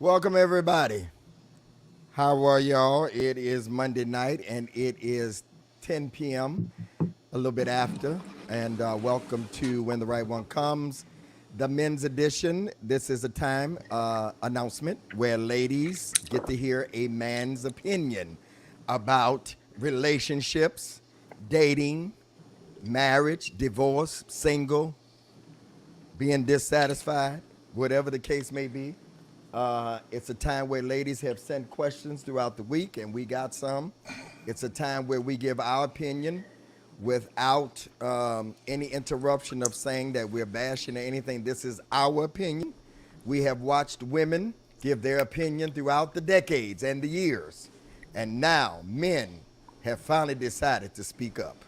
Welcome, everybody. How are y'all? It is Monday night and it is 10 p.m., a little bit after. And welcome to When the Right One Comes, the men's edition. This is a time announcement where ladies get to hear a man's opinion about relationships, dating, marriage, divorce, single, being dissatisfied, whatever the case may be. It's a time where ladies have sent questions throughout the week, and we got some. It's a time where we give our opinion without any interruption of saying that we're bashing or anything. This is our opinion. We have watched women give their opinion throughout the decades and the years, and now men have finally decided to speak up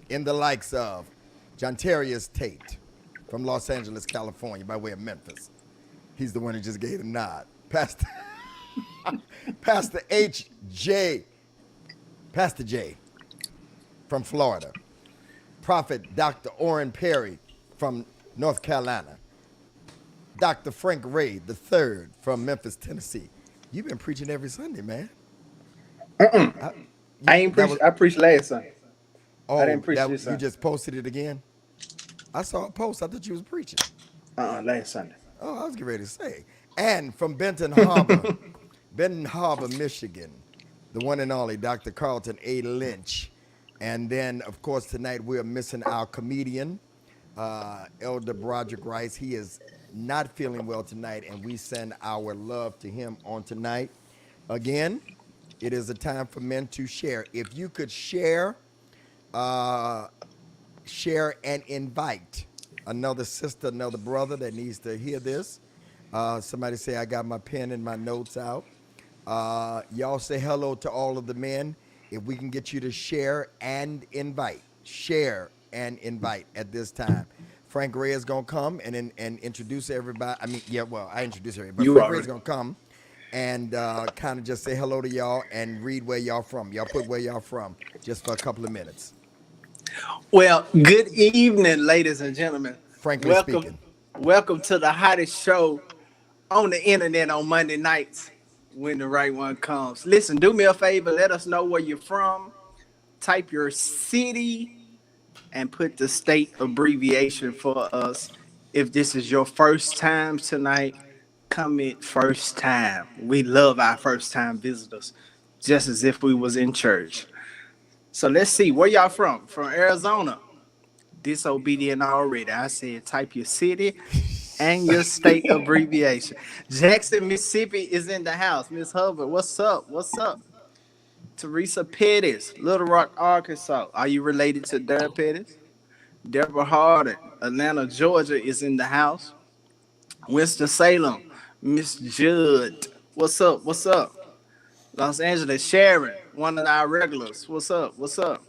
in the likes of Jontarius Tate from Los Angeles, California, by way of Memphis. He's the one who just gave a nod. Pastor H.J. Pastor J from Florida. Prophet Dr. Orrin Perry from North Carolina. Dr. Frank Ray III from Memphis, Tennessee. You've been preaching every Sunday, man. I, I ain't that preached. was I preached last Sunday. I oh didn't preach that this you Sunday. just posted it again. I saw a post. I thought you was preaching. Last Sunday. Oh, I was getting ready to say. And from Benton Harbor, Michigan, the one and only Dr. Carlton A. Lynch. And then, of course, tonight we're missing our comedian, Elder Broderick Rice. He is not feeling well tonight, and we send our love to him on tonight. Again, it is a time for men to share. If you could uh, share and invite another sister, another brother that needs to hear this. Somebody say, I got my pen and my notes out. Y'all say hello to all of the men. If we can get you to share and invite at this time. Frank Ray is going to come and introduce everybody. I mean, yeah, well, I introduce everybody, but You Frank Ray is already. going to come and kind of just say hello to y'all and read where y'all from. Y'all put where y'all from just for a couple of minutes. Well, good evening, ladies and gentlemen. Frankly Welcome, speaking. welcome to the hottest show on the internet on Monday nights. When the right one comes, listen. Do me a favor. Let us know where you're from. Type your city and put the state abbreviation for us. If this is your first time tonight, comment first time. We love our first time visitors, just as if we was in church. So let's see, where y'all from? From Arizona. Disobedient already. I said type your city and your state abbreviation. Jackson, Mississippi is in the house. Miss Hubbard, what's up? What's up? Teresa Pettis, Little Rock, Arkansas. Are you related to Darren Pettis? Deborah Harden, Atlanta, Georgia is in the house. Winston-Salem, Miss Judd. What's up? What's up? Los Angeles, Sharon, one of our regulars. What's up? What's up?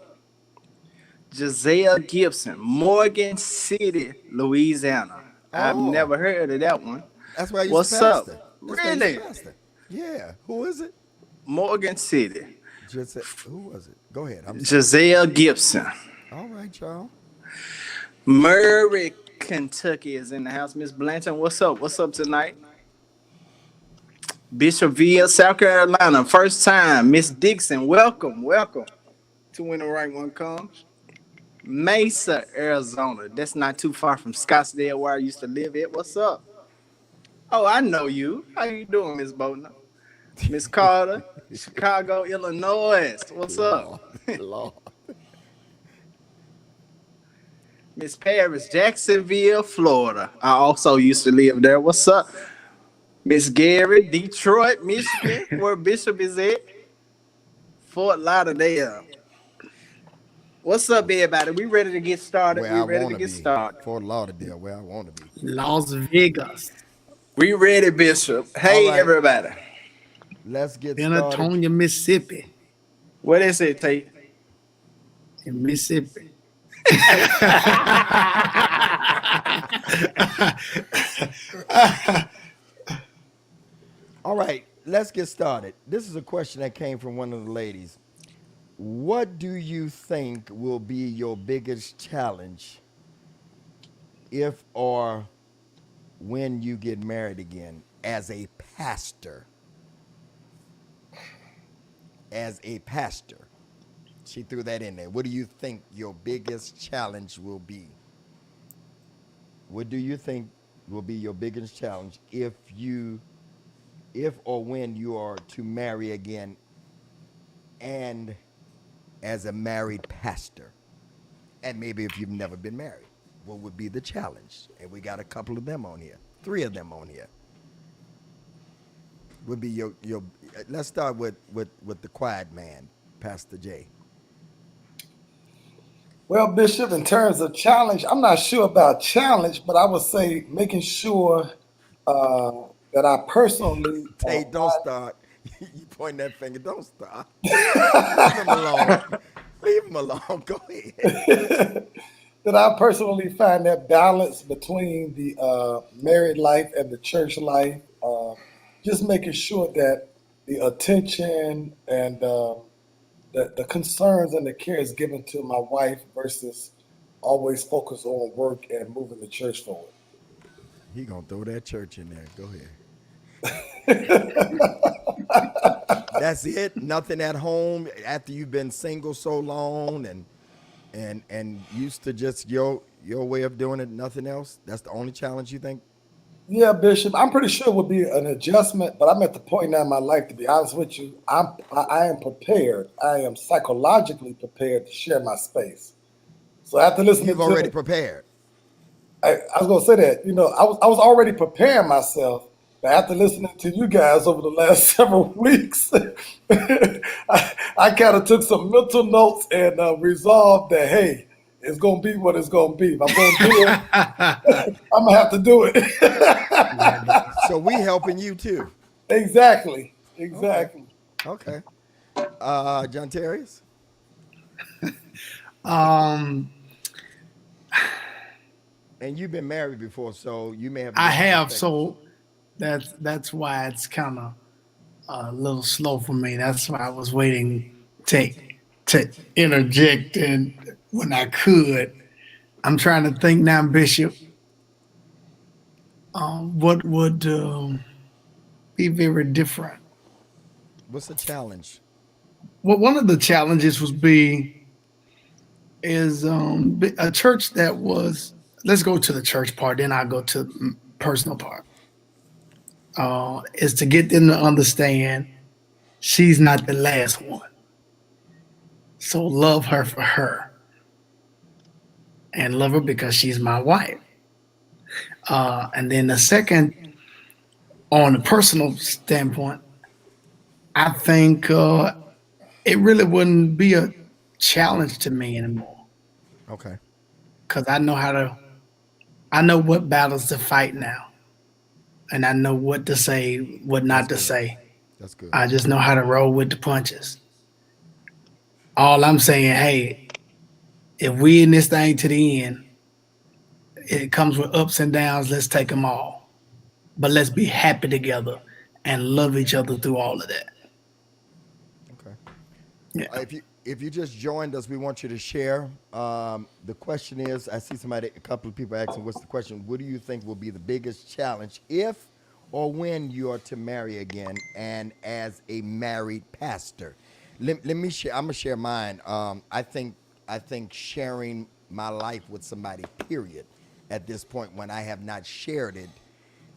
Giselle Gibson, Morgan City, Louisiana. I've Oh, never heard of that one. that's where I used to What's up? pastor. That's where I used to Really? pastor. Yeah. Who is it? Morgan City. Just who was it? Go ahead. I'm sorry. Giselle Gibson. All right, y'all. Murray, Kentucky is in the house. Miss Blanton, what's up? What's up tonight? Bishopville, South Carolina. First time. Miss Dixon, welcome. Welcome to When the Right One Comes. Mesa, Arizona. That's not too far from Scottsdale, where I used to live at. What's up? Oh, I know you. How you doing, Miss Bodner? Miss Carter, Chicago, Illinois. What's up? Lord, Lord. Miss Paris, Jacksonville, Florida. I also used to live there. What's up? Miss Gary, Detroit, Michigan, where Bishop is at. Fort Lauderdale. What's up, everybody? We ready to get started. Where We I ready want to to get be. started. Fort Lauderdale, where I want to be. Las Vegas, We ready, Bishop. All Hey, right, everybody. let's get San started. Antonio, Mississippi, What is it, Tate? in Mississippi. All right, let's get started. This is a question that came from one of the ladies. What do you think will be your biggest challenge if or when you get married again as a pastor. As a pastor. She threw that in there. What do you think your biggest challenge will be? What do you think will be your biggest challenge if or when you are to marry again and as a married pastor? And maybe if you've never been married, what would be the challenge? And we got a couple of them on here, 3 of them on here. Would be your let's start with the quiet man, Pastor Jay. Well, Bishop, in terms of challenge, I'm not sure about challenge, but I would say making sure uh, that I personally Tate, don't start. You point that finger. Don't start. Leave him alone. Leave him alone. Go ahead. that I personally find that balance between the married life and the church life. Just making sure that the attention and the concerns and the care is given to my wife versus always focus on work and moving the church forward. He gonna throw that church in there. Go ahead. That's it. Nothing at home after you've been single so long and used to just your way of doing it. Nothing else. That's the only challenge you think. Yeah, Bishop, I'm pretty sure it would be an adjustment, but I'm at the point now in my life, to be honest with you, I am prepared. I am psychologically prepared to share my space. So after listening You've to already prepared. I was gonna say that, I was already preparing myself, but after listening to you guys over the last several weeks, I kind of took some mental notes and resolved that, hey, it's gonna be what it's gonna be. If I'm gonna do it, I'm gonna have to do it. So we helping you too. Exactly. Okay. Exactly. Okay. John Terrius. Um, And you've been married before, so you may have. I different have, perspectives. so that's why it's kind of a little slow for me. That's why I was waiting to to interject, and when I could, I'm trying to think now, Bishop. What would be very different? What's the challenge? Well, one of the challenges was be is a church that was. Let's go to the church part, then I'll go to the personal part. Is to get them to understand she's not the last one. So love her for her, and love her because she's my wife. And then the second, on a personal standpoint, I think it really wouldn't be a challenge to me anymore Okay. because I know what battles to fight now, and I know what to say, what not to Good. say. That's good. I just know how to roll with the punches. All I'm saying, hey, if we in this thing to the end, it comes with ups and downs. Let's take them all, but let's be happy together and love each other through all of that. Okay. Yeah. If you just joined us, we want you to share. The question is, I see a couple of people asking, what's the question? What do you think will be the biggest challenge if or when you are to marry again and as a married pastor? Let me share. I'm gonna share mine. I think sharing my life with somebody, period, at this point when I have not shared it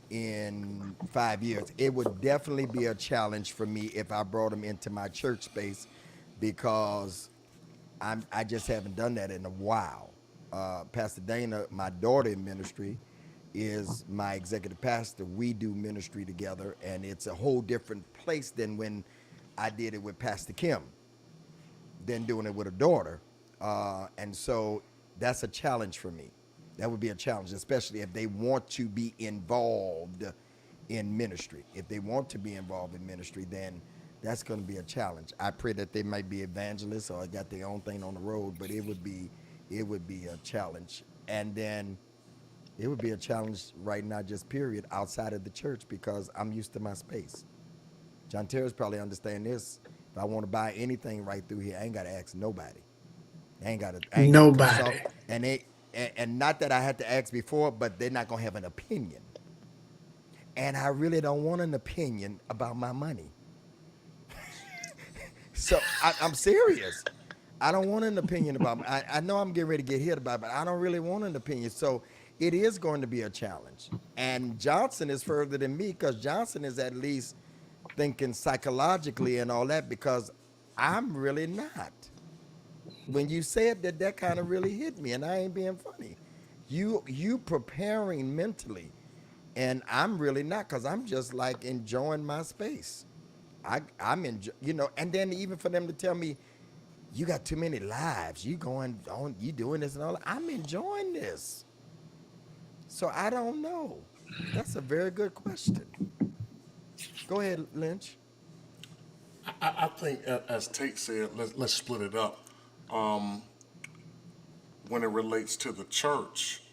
in 5 years. It would definitely be a challenge for me if I brought them into my church space because I just haven't done that in a while. Pastor Dana, my daughter in ministry, is my executive pastor. We do ministry together, and it's a whole different place than when I did it with Pastor Kim, than doing it with a daughter. And so that's a challenge for me. That would be a challenge, especially if they want to be involved in ministry. If they want to be involved in ministry, then that's going to be a challenge. I pray that they might be evangelists or got their own thing on the road, but it would be a challenge. And then it would be a challenge right now, just period, outside of the church because I'm used to my space. John Terry's probably understand this. If I want to buy anything right through here, I ain't got to ask nobody. I ain't got to consult. Nobody. And not that I had to ask before, but they're not gonna have an opinion. and I really don't want an opinion about my money. So I'm serious. I don't want an opinion about. I know I'm getting ready to get hit about, it, but I don't really want an opinion. So it is going to be a challenge. And Johnson is further than me because Johnson is at least thinking psychologically and all that. Because I'm really not. When you said that, that kind of really hit me, and I ain't being funny. You preparing mentally, and I'm really not because I'm just like enjoying my space. I'm enjoy, and then even for them to tell me you got too many lives, you going on, you doing this and all that. I'm enjoying this. So I don't know. That's a very good question. Go ahead, Lynch. I think, as Tate said, let's split it up. Um, when it relates to the church,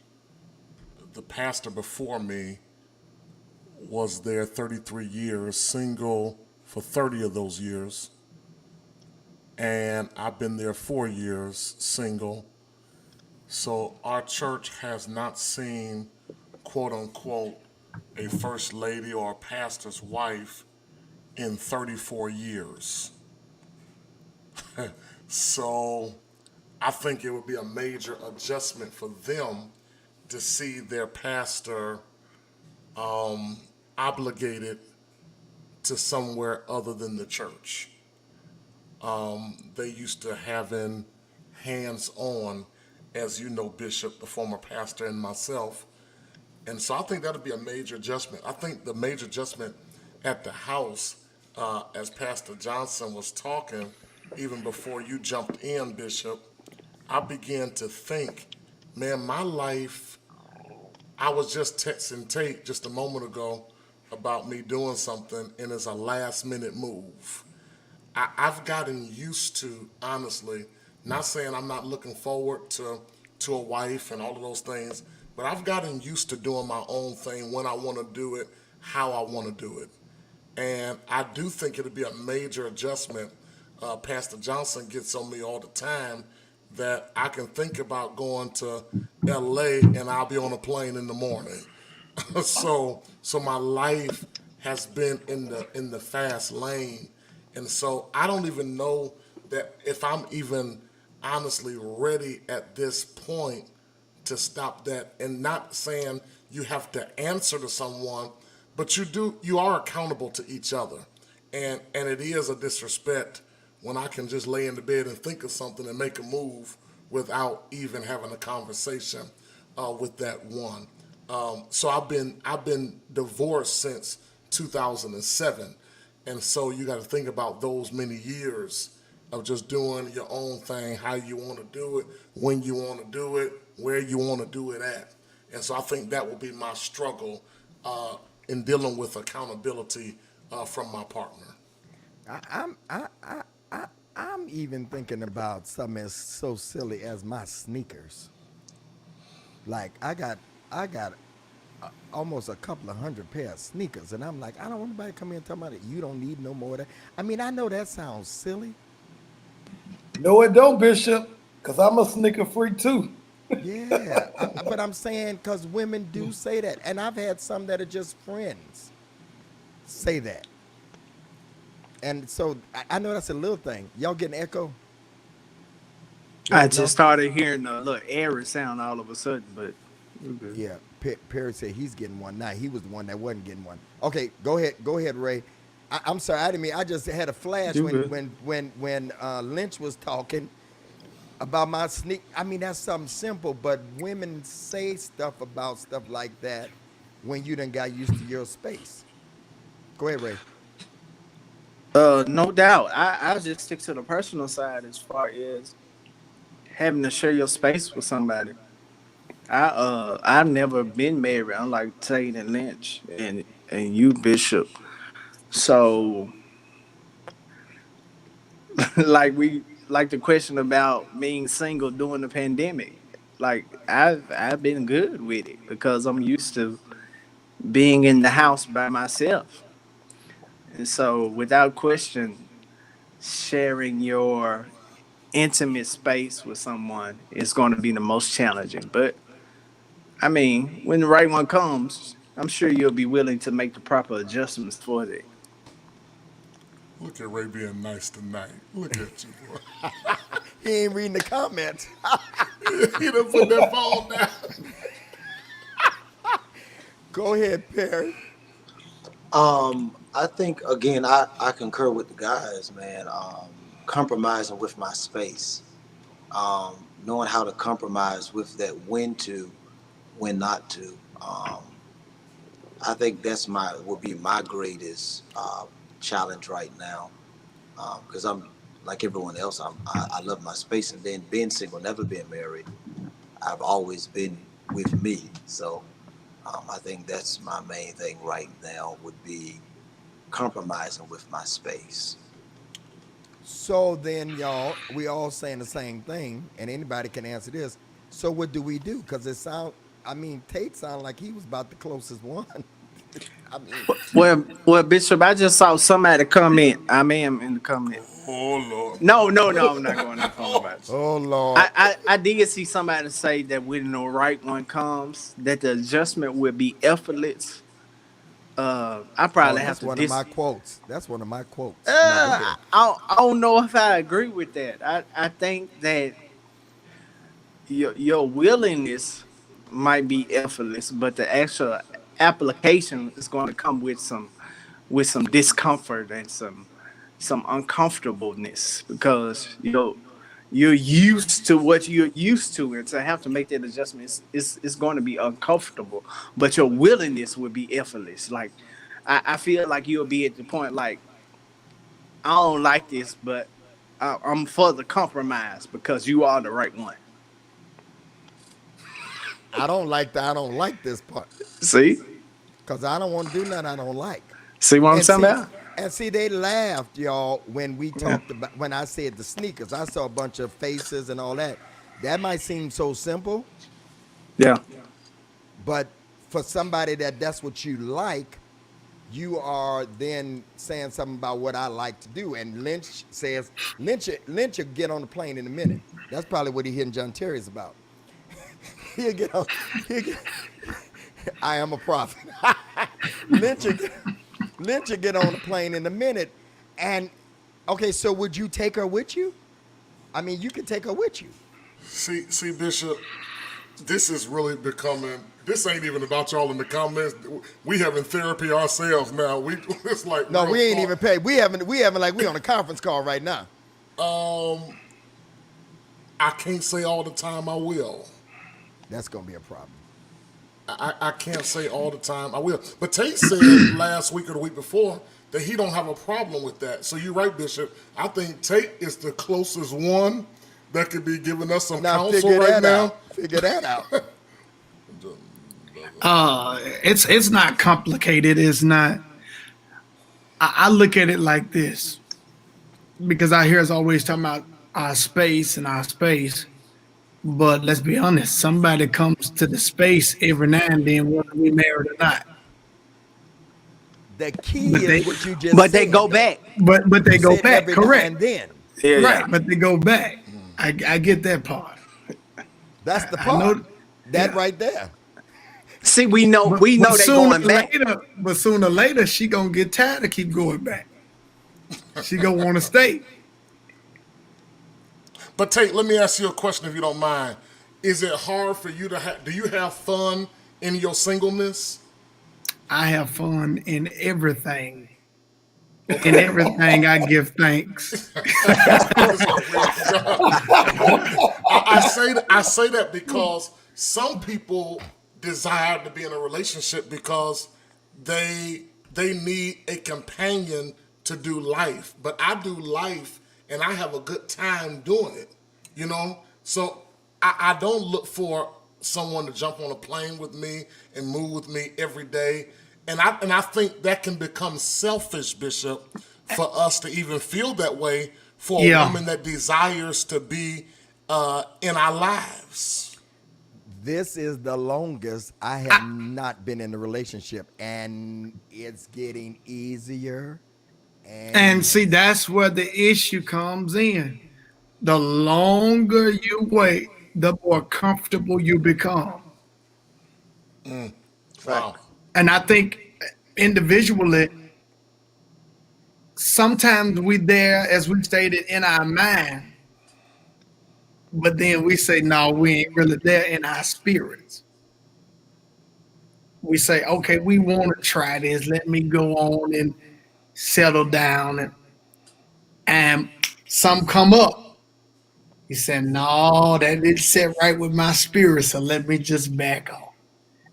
the pastor before me was there 33 years, single for 30 of those years. And I've been there 4 years, single. So our church has not seen, quote unquote, a first lady or a pastor's wife in 34 years. So I think it would be a major adjustment for them to see their pastor obligated to somewhere other than the church. They used to having hands on, as you know, Bishop, the former pastor, and myself. And so I think that'll be a major adjustment. I think the major adjustment at the house, as Pastor Johnson was talking, even before you jumped in, Bishop, I began to think, man, my life, I was just texting Tate just a moment ago about me doing something, and it's a last minute move. I've gotten used to, honestly, not saying I'm not looking forward to a wife and all of those things, but I've gotten used to doing my own thing when I want to do it, how I want to do it. And I do think it'll be a major adjustment. Pastor Johnson gets on me all the time that I can think about going to LA and I'll be on a plane in the morning. So my life has been in the fast lane, and so I don't even know that if I'm even honestly ready at this point to stop that. And not saying you have to answer to someone, but you are accountable to each other, and it is a disrespect when I can just lay in the bed and think of something and make a move without even having a conversation with that one. So I've been divorced since 2007, and so you got to think about those many years of just doing your own thing, how you want to do it, when you want to do it, where you want to do it at. And so I think that will be my struggle in dealing with accountability from my partner. I, I'm I, I I I'm even thinking about something as so silly as my sneakers. Like I got almost a couple of hundred pair of sneakers, and I'm like, I don't want anybody to come in and tell me that you don't need no more of that. I mean, I know that sounds silly. No, it don't, Bishop, because I'm a sneaker freak too. Yeah, but I'm saying because women do say that, and I've had some that are just friends say that, and so I know that's a little thing. Y'all getting echo? I No. just started hearing a little airy sound all of a sudden, but we're good. Yeah, Perry said he's getting one now. He was the one that wasn't getting one. Okay, go ahead, Ray. I'm sorry, I didn't mean. I just had a flash You when good. Lynch was talking about my sneak. I mean, that's something simple, but women say stuff about stuff like that when you done got used to your space. Go ahead, Ray. No doubt. I'll just stick to the personal side as far as having to share your space with somebody. I've never been married, unlike Tate and Lynch and you, Bishop. So like the question about being single during the pandemic. Like I've been good with it because I'm used to being in the house by myself. And so without question, sharing your intimate space with someone is going to be the most challenging. But I mean, when the right one comes, I'm sure you'll be willing to make the proper adjustments for that. Look at Ray being nice tonight. Look at you, boy. He ain't reading the comments. He done put that phone down. Go ahead, Perry. I think again, I concur with the guys, man. Compromising with my space, knowing how to compromise with that, when to, when not to. I think that's would be my greatest challenge right now, because I'm like everyone else. I love my space, and then being single, never being married, I've always been with me. So I think that's my main thing right now would be compromising with my space. So then, y'all, we all saying the same thing, and anybody can answer this. So what do we do? Because Tate sounded like he was about the closest one. I mean, Well, Bishop, I just saw somebody comment. I am in the comment. Oh, Lord. No, I'm not going to talk about it. oh Lord, I did see somebody say that when the right one comes, that the adjustment will be effortless. I probably have that's to. one of my quotes. That's one of my quotes. No, go ahead. I don't know if I agree with that. I think that your willingness might be effortless, but the actual application is going to come with some discomfort and some uncomfortableness, because you're used to what you're used to, and to have to make that adjustment is going to be uncomfortable, but your willingness would be effortless. Like I feel like you'll be at the point like, I don't like this, but I'm for the compromise because you are the right one. I don't like this part See because I don't want to do nothing I don't like. what I'm And talking see, about? and see, they laughed, y'all, when we talked about, when I said the sneakers. I saw a bunch of faces and all that. That might seem so simple, Yeah. but for somebody that's what you like, you are then saying something about what I like to do. And Lynch says, Lynch will get on the plane in a minute. That's probably what he hitting John Terry's about. He'll get on. I am a prophet. Lynch will get on the plane in a minute. And okay, so would you take her with you? I mean, you could take her with you. See, Bishop, this is really becoming. This ain't even about y'all in the comments. We having therapy ourselves now. It's like No, real we ain't talk. even paid. We haven't like we on a conference call right now. I can't say all the time I will. That's gonna be a problem. I can't say all the time I will. But Tate said last week or the week before that he don't have a problem with that. So you're right, Bishop. I think Tate is the closest one that could be giving us some Now counsel figure right that now. out. Figure that out. It's not complicated. It's not. I look at it like this, because I hear us always talking about our space and our space. But let's be honest, somebody comes to the space every now and then, whether we married or not. The key But is they- what you just But they said, go though. back. But they You go said back, every now correct? and then. Yeah, Right, but they go back. I get that part. That's the I part. know- That yeah. right there. See, we know But they sooner going or back. later, but sooner or later, she gonna get tired of keep going back. She gonna want to stay. But Tate, let me ask you a question if you don't mind. Is it hard for you to do you have fun in your singleness? I have fun in everything. In everything, I give thanks. I say that because some people desire to be in a relationship because they need a companion to do life. But I do life and I have a good time doing it, So I don't look for someone to jump on a plane with me and move with me every day. And I think that can become selfish, Bishop, for us to even feel that way for a Yeah. woman that desires to be in our lives. This is the longest I have not been in a relationship, and it's getting easier. And see, that's where the issue comes in. The longer you wait, the more comfortable you become. Wow. And I think individually, sometimes we there, as we stated, in our mind, but then we say, no, we ain't really there in our spirits. We say, okay, we want to try this. Let me go on and settle down. And some come up. He said, no, that didn't sit right with my spirit, so let me just back off.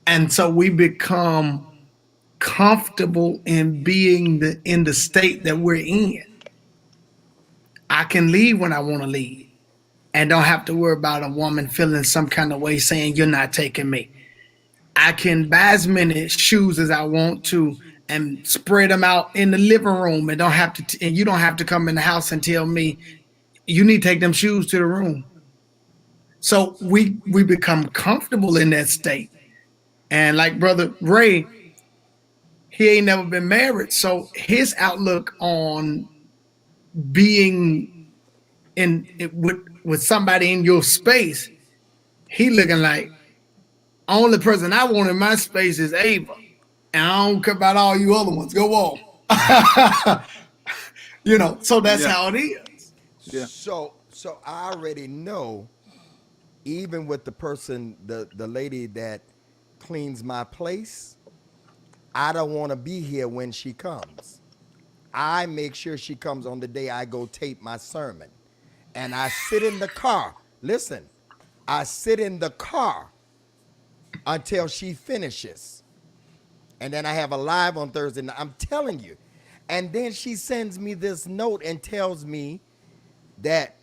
And so we become comfortable in being in the state that we're in. I can leave when I want to leave and don't have to worry about a woman feeling some kind of way saying you're not taking me. I can buy as many shoes as I want to and spread them out in the living room and don't have to and you don't have to come in the house and tell me you need to take them shoes to the room. So we become comfortable in that state. And like Brother Ray, he ain't never been married, so his outlook on being with somebody in your space, he looking like only person I want in my space is Ava, and I don't care about all you other ones. Go on, So that's how it is. Yeah. So I already know, even with the person, the lady that cleans my place, I don't want to be here when she comes. I make sure she comes on the day I go tape my sermon. And I sit in the car. Listen, I sit in the car until she finishes. And then I have a live on Thursday night. I'm telling you. And then she sends me this note and tells me that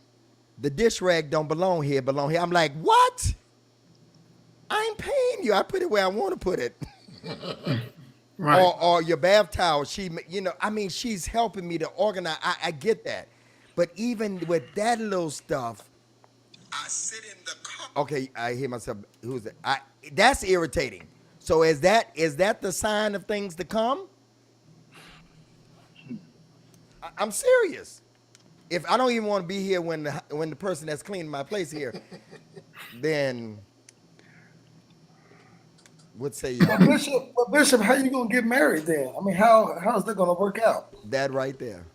the dish rag don't belong here, belong here. I'm like, what? I ain't paying you. I put it where I want to put it. Right. Or your bath towel. She's helping me to organize. I get that. But even with that little stuff, I sit in the car. Okay, I hear myself. Who's that? That's irritating. So is that the sign of things to come? I'm serious. If I don't even want to be here when the person that's cleaning my place here, then what say you? Bishop, how you gonna get married then? I mean, how's that gonna work out? That right there.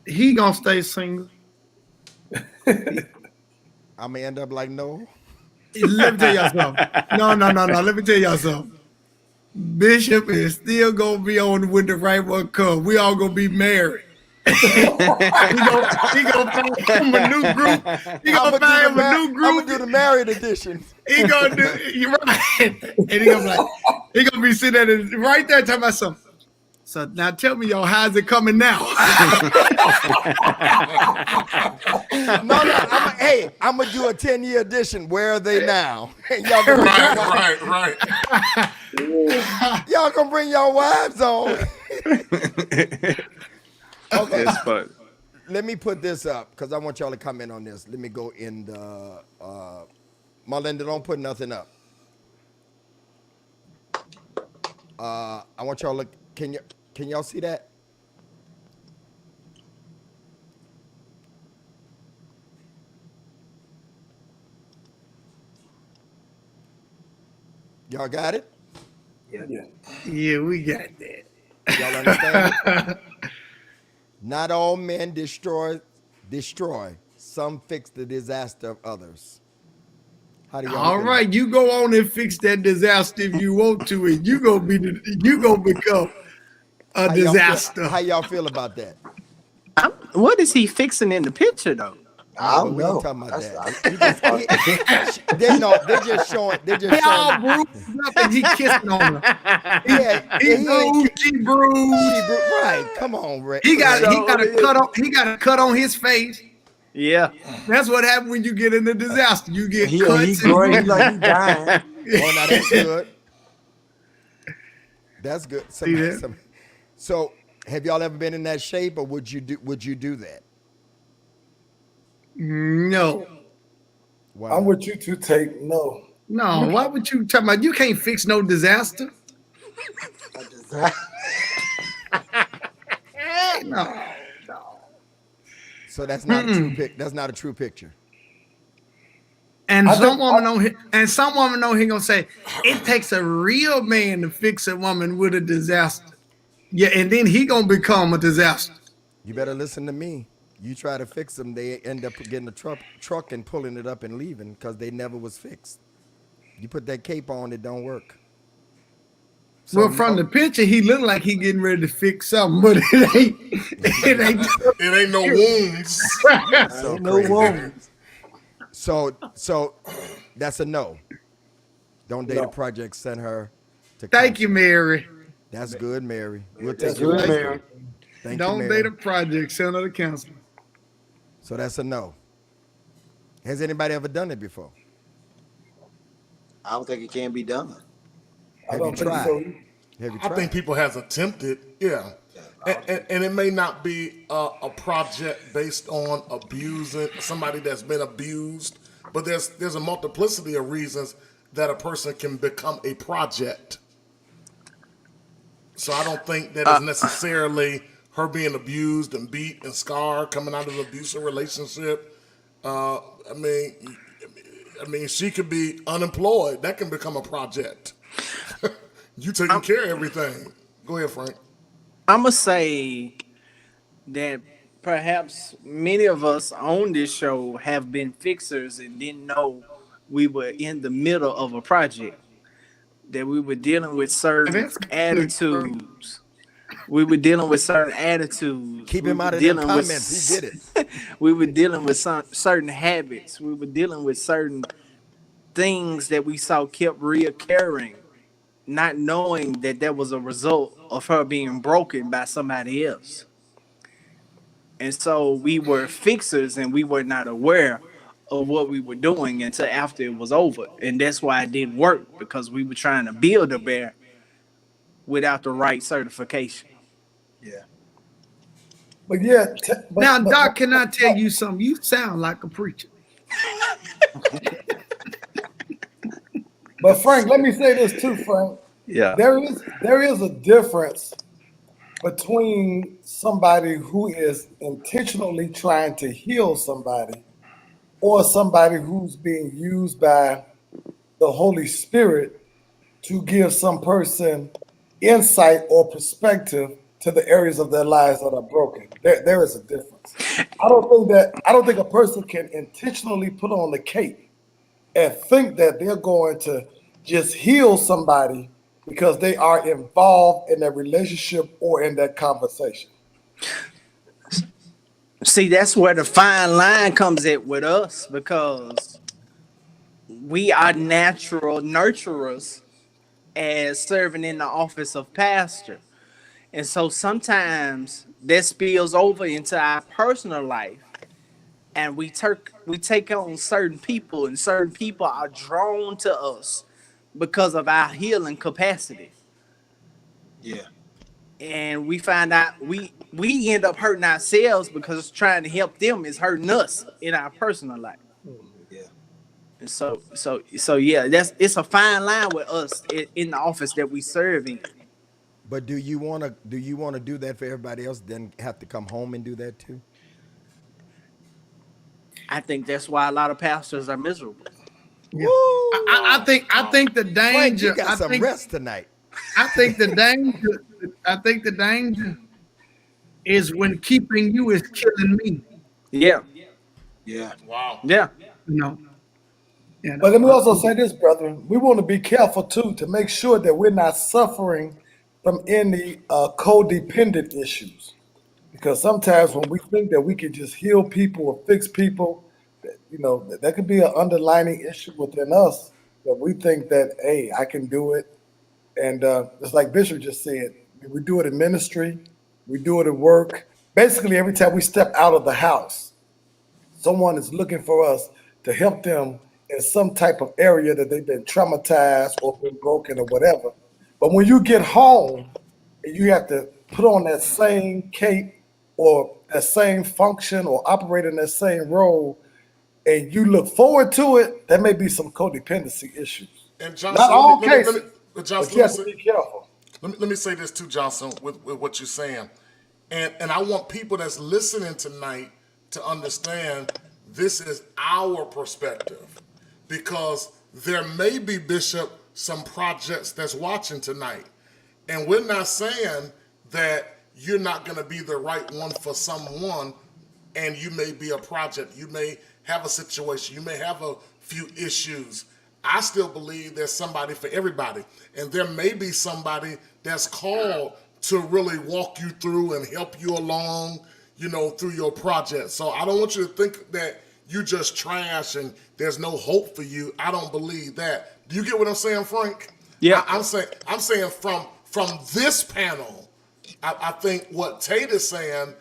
He gonna stay single. I'm gonna end up like no. Let me tell y'all something. No. Let me tell y'all something. Bishop is still gonna be on when the right one comes. We all gonna be married. he gonna find him a new group. He gonna find him a new group. I'm gonna do the married edition. He gonna do. You're right. And he gonna be sitting there right there talking about something. So now tell me, y'all, how's it coming now? No. I'm gonna do a 10-year edition. Where are they now? Y'all gonna Right. y'all gonna bring your wives on. Okay. It's fun. Let me put this up because I want y'all to comment on this. Let me go in the Melinda, don't put nothing up. I want y'all to look. Can y'all see that? Y'all got it? Yeah, we got that. Y'all understand it? Not all men destroy. Some fix the disaster of others. How do y'all All feel? right, you go on and fix that disaster if you want to, and you gonna become a disaster. How y'all feel about that? What is he fixing in the picture though? I don't We ain't know. talking about That's- that. They're just showing. They all bruised up and he kissing on her. Yeah, He bruised, she bruised. Right. Come on, Ray. He got a cut on his face. Yeah. That's what happens when you get in a disaster. You get he cuts. growing, he like he dying. Oh, now that's good. That's good. See that? So, have y'all ever been in that shape, or would you do that? No. Wow. I'm with you to take no. No, why would you talk about? You can't fix no disaster. No. So that's not a true pic. That's not a true picture. And I some think woman on here, gonna say it takes a real man to fix a woman with a disaster. Yeah, and then he gonna become a disaster. You better listen to me. You try to fix them, they end up getting a truck and pulling it up and leaving because they never was fixed. You put that cape on, it don't work. So Well, from the picture, he looked like he getting ready to fix something, but it ain't. It ain't. It ain't no wounds. so Ain't no crazy. wounds. So that's a no. Don't date No. a project. Send her to. Thank you, Mary. That's good, Mary. We'll That's take your good, advice. Mary. Thank Don't you, date Mary. a project. Send her to counseling. So that's a no. Has anybody ever done it before? I don't think it can be done. I Have you don't think tried? so. Have you I tried? think people has attempted, yeah. And it may not be a project based on abusing somebody that's been abused, but there's a multiplicity of reasons that a person can become a project. So I don't think that is necessarily her being abused and beat and scarred coming out of an abusive relationship. I mean, she could be unemployed. That can become a project. You taking care of everything. Go ahead, Frank. I'm gonna say that perhaps many of us on this show have been fixers and didn't know we were in the middle of a project. That we were dealing with certain That's good. attitudes. We were dealing with certain attitudes. Keep We him were out of them dealing with comments. He did it. we were dealing with certain habits. We were dealing with certain things that we saw kept reoccurring, not knowing that that was a result of her being broken by somebody else. And so we were fixers and we were not aware of what we were doing until after it was over. And that's why it didn't work because we were trying to build a bear without the right certification. Yeah. But yeah, Now, Doc, can I tell you something? You sound like a preacher. but Frank, let me say this too, Frank. Yeah. There is a difference between somebody who is intentionally trying to heal somebody or somebody who's being used by the Holy Spirit to give some person insight or perspective to the areas of their lives that are broken. There is a difference. I don't think a person can intentionally put on the cape and think that they're going to just heal somebody because they are involved in that relationship or in that conversation. See, that's where the fine line comes in with us because we are natural nurturers as serving in the office of pastor. And so sometimes that spills over into our personal life and we take on certain people and certain people are drawn to us because of our healing capacity. Yeah. And we find out we end up hurting ourselves because trying to help them is hurting us in our personal life. Yeah. And so yeah, it's a fine line with us in the office that we serve in. But do you wanna do that for everybody else? Then have to come home and do that too? I think that's why a lot of pastors are miserable. Yeah. I think the Frank, danger. you got some rest tonight. I think the danger. I think the danger is when keeping you is killing me. Yeah, Yeah. Wow. yeah. You know. You know? But let me also say this, brethren. We want to be careful too to make sure that we're not suffering from any codependent issues. Because sometimes when we think that we can just heal people or fix people, that could be an underlying issue within us that we think that, hey, I can do it. And it's like Bishop just said, we do it in ministry, we do it at work. Basically, every time we step out of the house, someone is looking for us to help them in some type of area that they've been traumatized or been broken or whatever. But when you get home and you have to put on that same cape or that same function or operate in that same role, and you look forward to it, there may be some codependency issues. And Johnson, Not all let me, cases, but but Johnson, you let have me to say, be careful. let me say this too, Johnson, with what you're saying. And I want people that's listening tonight to understand this is our perspective. because there may be, Bishop, some projects that's watching tonight. And we're not saying that you're not going to be the right one for someone, and you may be a project. You may have a situation. You may have a few issues. I still believe there's somebody for everybody. And there may be somebody that's called to really walk you through and help you along, through your project. So I don't want you to think that you just trash and there's no hope for you. I don't believe that. Do you get what I'm saying, Frank? Yeah. I'm saying from this panel, I think what Tate is saying,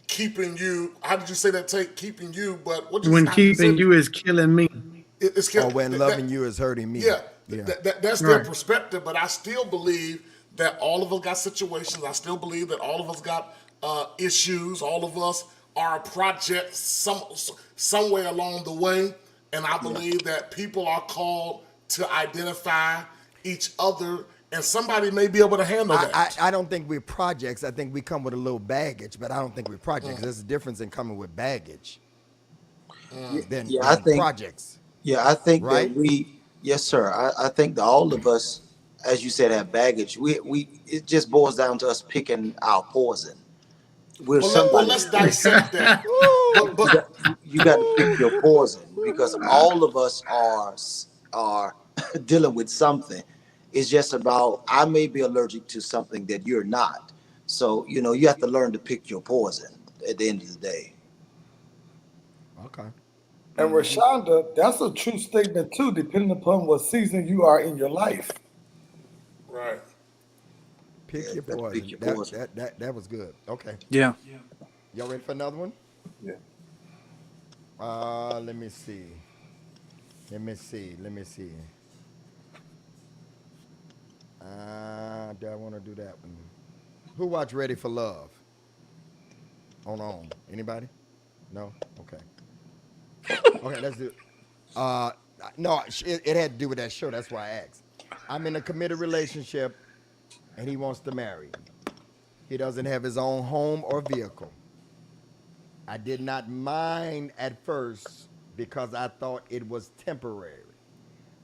keeping you. How did you say that, Tate? Keeping you, but what? When keeping you is killing me. It's Or when loving you is hurting me. Yeah, Yeah. that's their Right. perspective. But I still believe that all of us got situations. I still believe that all of us got issues. All of us are a project somewhere along the way. And I believe that people are called to identify each other, and somebody may be able to handle that. I don't think we're projects. I think we come with a little baggage, but I don't think we're projects. There's a difference in coming with baggage than Yeah, I think projects. Yeah, I think Right? that yes, sir. I think that all of us, as you said, have baggage. It just boils down to us picking our poison. We're Well, somebody. let's dissect that. but You got to pick your poison because all of us are dealing with something. It's just about I may be allergic to something that you're not. So you have to learn to pick your poison at the end of the day. Okay. And Rashonda, that's a true statement too, depending upon what season you are in your life. right. Pick Yeah, your pick poison. your That, poison. that was good. Okay. Yeah. Y'all ready for another one? Yeah. Let me see. Do I want to do that one? Who watched Ready for Love? On. Anybody? No? Okay. Okay, let's do it. No, it had to do with that show. That's why I asked. I'm in a committed relationship, and he wants to marry. He doesn't have his own home or vehicle. I did not mind at first because I thought it was temporary.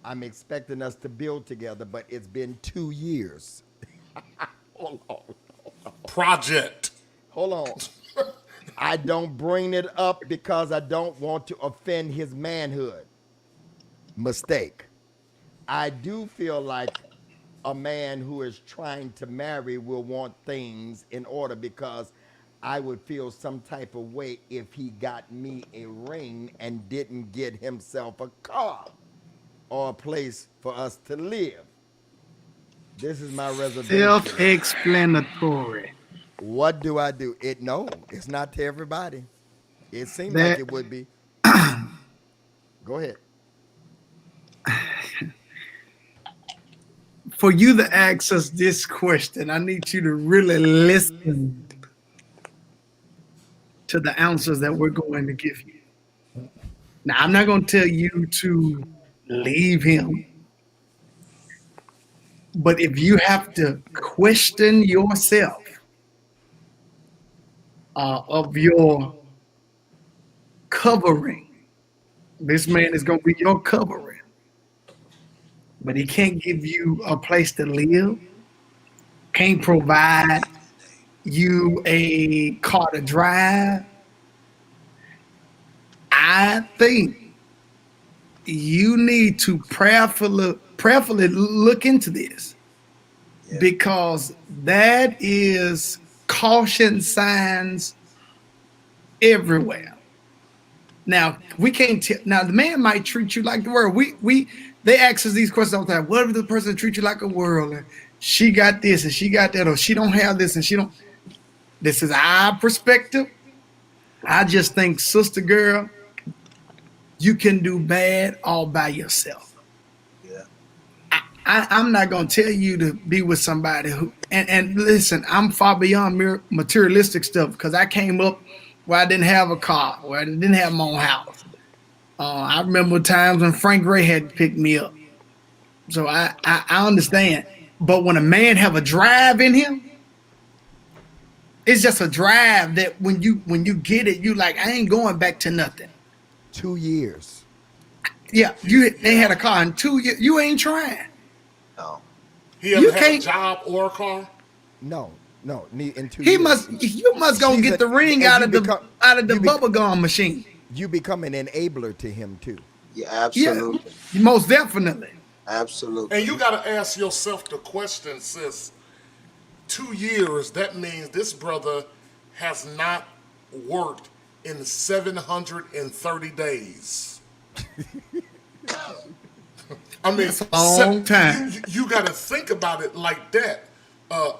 I'm expecting us to build together, but it's been 2 years. Hold on. Project. Hold on. I don't bring it up because I don't want to offend his manhood. Mistake. I do feel like a man who is trying to marry will want things in order because I would feel some type of way if he got me a ring and didn't get himself a car or a place for us to live. This is my reservation. Self-explanatory. What do I do? No, it's not to everybody. It seems like That it would be. Go ahead. for you to ask us this question, I need you to really listen to the answers that we're going to give you. Now, I'm not going to tell you to leave him, but if you have to question yourself of your covering, this man is going to be your covering, but he can't give you a place to live, can't provide you a car to drive. I think you need to prayerfully look into this, Yeah. because that is caution signs everywhere. Now we can't tell. Now the man might treat you like the world. They ask us these questions all the time. What if the person treats you like a world? And she got this and she got that, or she don't have this and she don't. This is our perspective. I just think, sister girl, you can do bad all by yourself. Yeah. I'm not gonna tell you to be with somebody who. And listen, I'm far beyond materialistic stuff, because I came up where I didn't have a car, where I didn't have my own house. I remember times when Frank Gray had to pick me up. So I understand. But when a man have a drive in him, it's just a drive that when you get it, you like, I ain't going back to nothing. 2 years. Yeah, they had a car in 2 years. You ain't trying. No. He You ever had a can't- job or a car? No, in 2 He years. you must go She's get the ring and out you of the become- bubble gum machine. You become an enabler to him too. Yeah, absolutely. Yeah, most definitely. Absolutely. And you got to ask yourself the question, sis. 2 years, that means this brother has not worked in 730 days. I mean, That's a long time. You got to think about it like that,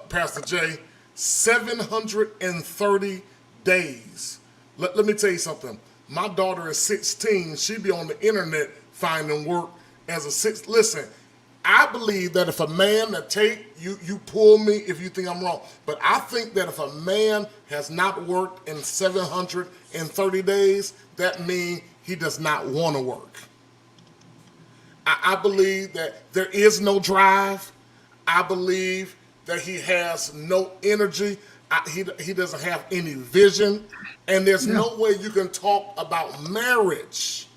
Pastor Jay. 730 days. Let me tell you something. My daughter is 16. She be on the internet finding work as a six. Listen, I believe that if a man that you pull me if you think I'm wrong, but I think that if a man has not worked in 730 days, that means he does not want to work. I believe that there is no drive. I believe that he has no energy. He doesn't have any vision. And there's no way you can talk about marriage.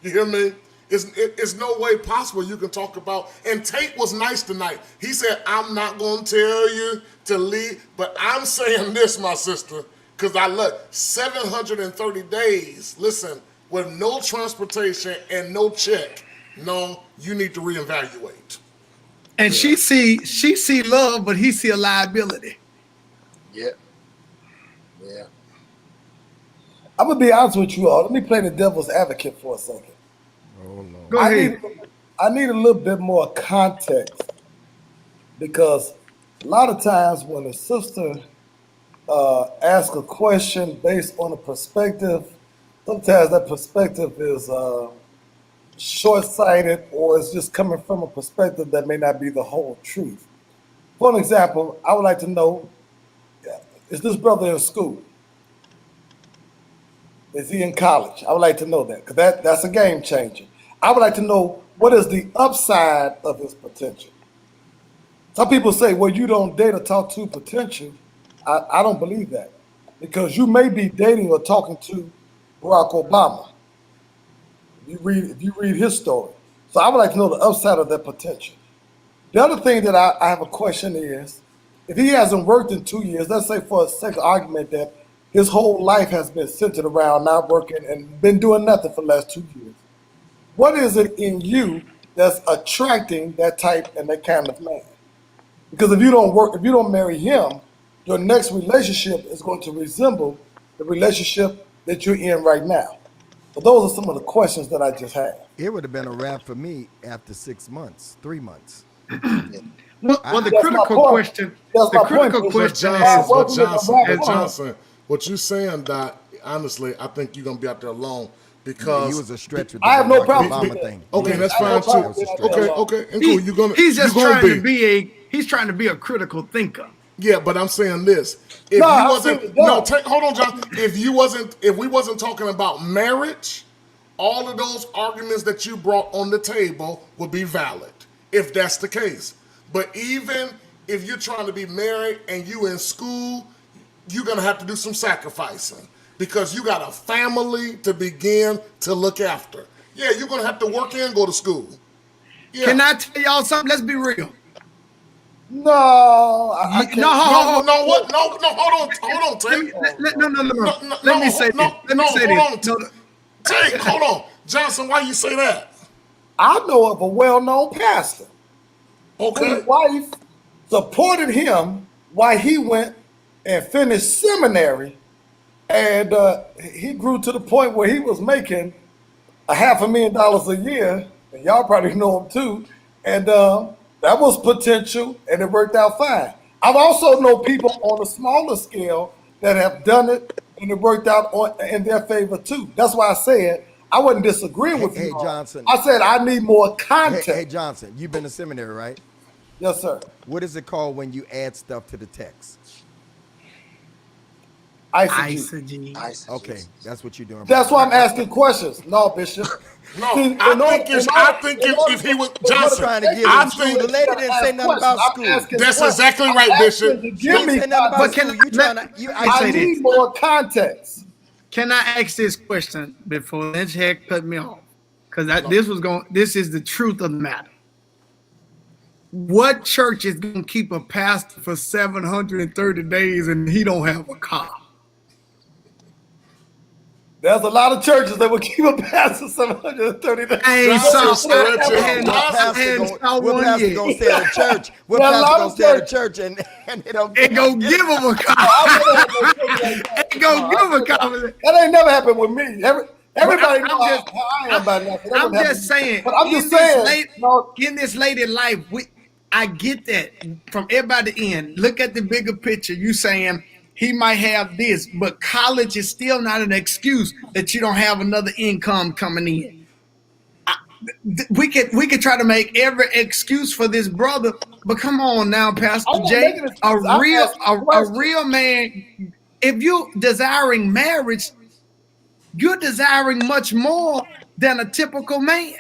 You hear me? It's no way possible you can talk about. And Tate was nice tonight. He said, I'm not going to tell you to leave. But I'm saying this, my sister, because I love 730 days, listen, with no transportation and no check. No, you need to reevaluate. And she see love, but he see a liability. Yeah. Yeah. I'm gonna be honest with you all. Let me play the devil's advocate for a second. Oh Lord. Go ahead. I need a little bit more context because a lot of times when a sister asks a question based on a perspective, sometimes that perspective is short-sighted or it's just coming from a perspective that may not be the whole truth. For an example, I would like to know, is this brother in school? Is he in college? I would like to know that because that's a game changer. I would like to know what is the upside of his potential. Some people say, well, you don't date or talk to potential. I don't believe that because you may be dating or talking to Barack Obama. If you read his story. So I would like to know the upside of that potential. The other thing that I have a question is, if he hasn't worked in 2 years, let's say for a sake of argument that his whole life has been centered around not working and been doing nothing for the last 2 years. What is it in you that's attracting that type and that kind of man? Because if you don't work, if you don't marry him, your next relationship is going to resemble the relationship that you're in right now. But those are some of the questions that I just had. It would have been a wrap for me after 6 months, 3 months. Well, the That's my critical point. question. That's The my point, critical Bishop. question But is. Johnson, what you saying, Doc, honestly, I think you're going to be out there alone because He was a stretch with the I have no Barack problem Obama with that. thing. Okay, He that's was a fine stretch. too. It was a stretch. Okay, and cool. You're gonna. He's just you're gonna trying to be he's trying to be a critical thinker. Yeah, but I'm saying this. If No, you I'm wasn't, saying no, no. hold on, John. If we wasn't talking about marriage, all of those arguments that you brought on the table would be valid, if that's the case. But even if you're trying to be married and you in school, you're gonna have to do some sacrificing because you got a family to begin to look after. Yeah, you're gonna have to work and go to school. Yeah. Can I tell y'all something? Let's be real. No, I can't. No, what? No, hold on, Tate. No. Let me say this. Let me say hold this. on. Tate, hold on. Johnson, why you say that? I know of a well-known pastor Okay. whose wife supported him while he went and finished seminary, and he grew to the point where he was making $500,000 a year, and y'all probably know him too, and that was potential, and it worked out fine. I've also known people on a smaller scale that have done it, and it worked out in their favor too. That's why I said I wasn't disagreeing with you. Hey, all. Johnson. I said I need more context. Hey, Johnson, you've been to seminary, right? Yes, sir. What is it called when you add stuff to the text? Eisegesis. Eisegesis. Okay, that's what you're doing. That's why I'm asking questions. No, Bishop. No, See, I think if he was Johnson, trying to get I in school. think The lady didn't say nothing about school. That's exactly right, Bishop. You didn't say nothing about But can school. I- You trying to? I say I this. need more context. Can I ask this question before Lynch had cut me off? because this is the truth of the matter. What church is gonna keep a pastor for 730 days and he don't have a car? There's a lot of churches that will keep a pastor 730 days. I ain't Johnson saw stretches. I ain't Johnson saw What one pastor yet. gonna stay at a church? What There are a pastor lot gonna of stay at a churches- church and they don't Ain't gonna give him a car. Ain't gonna give him a car. That ain't never happened with me. Everybody I'm knows just- how I am by now. That I'm wouldn't just happen. saying. But I'm just saying. In this late in life, I get that from everybody end. Look at the bigger picture. You saying he might have this, but college is still not an excuse that you don't have another income coming in. We could try to make every excuse for this brother, but come on now, Pastor I'm not Jay, making excuses. I'm asking a questions. real man. If you desiring marriage, you're desiring much more than a typical man.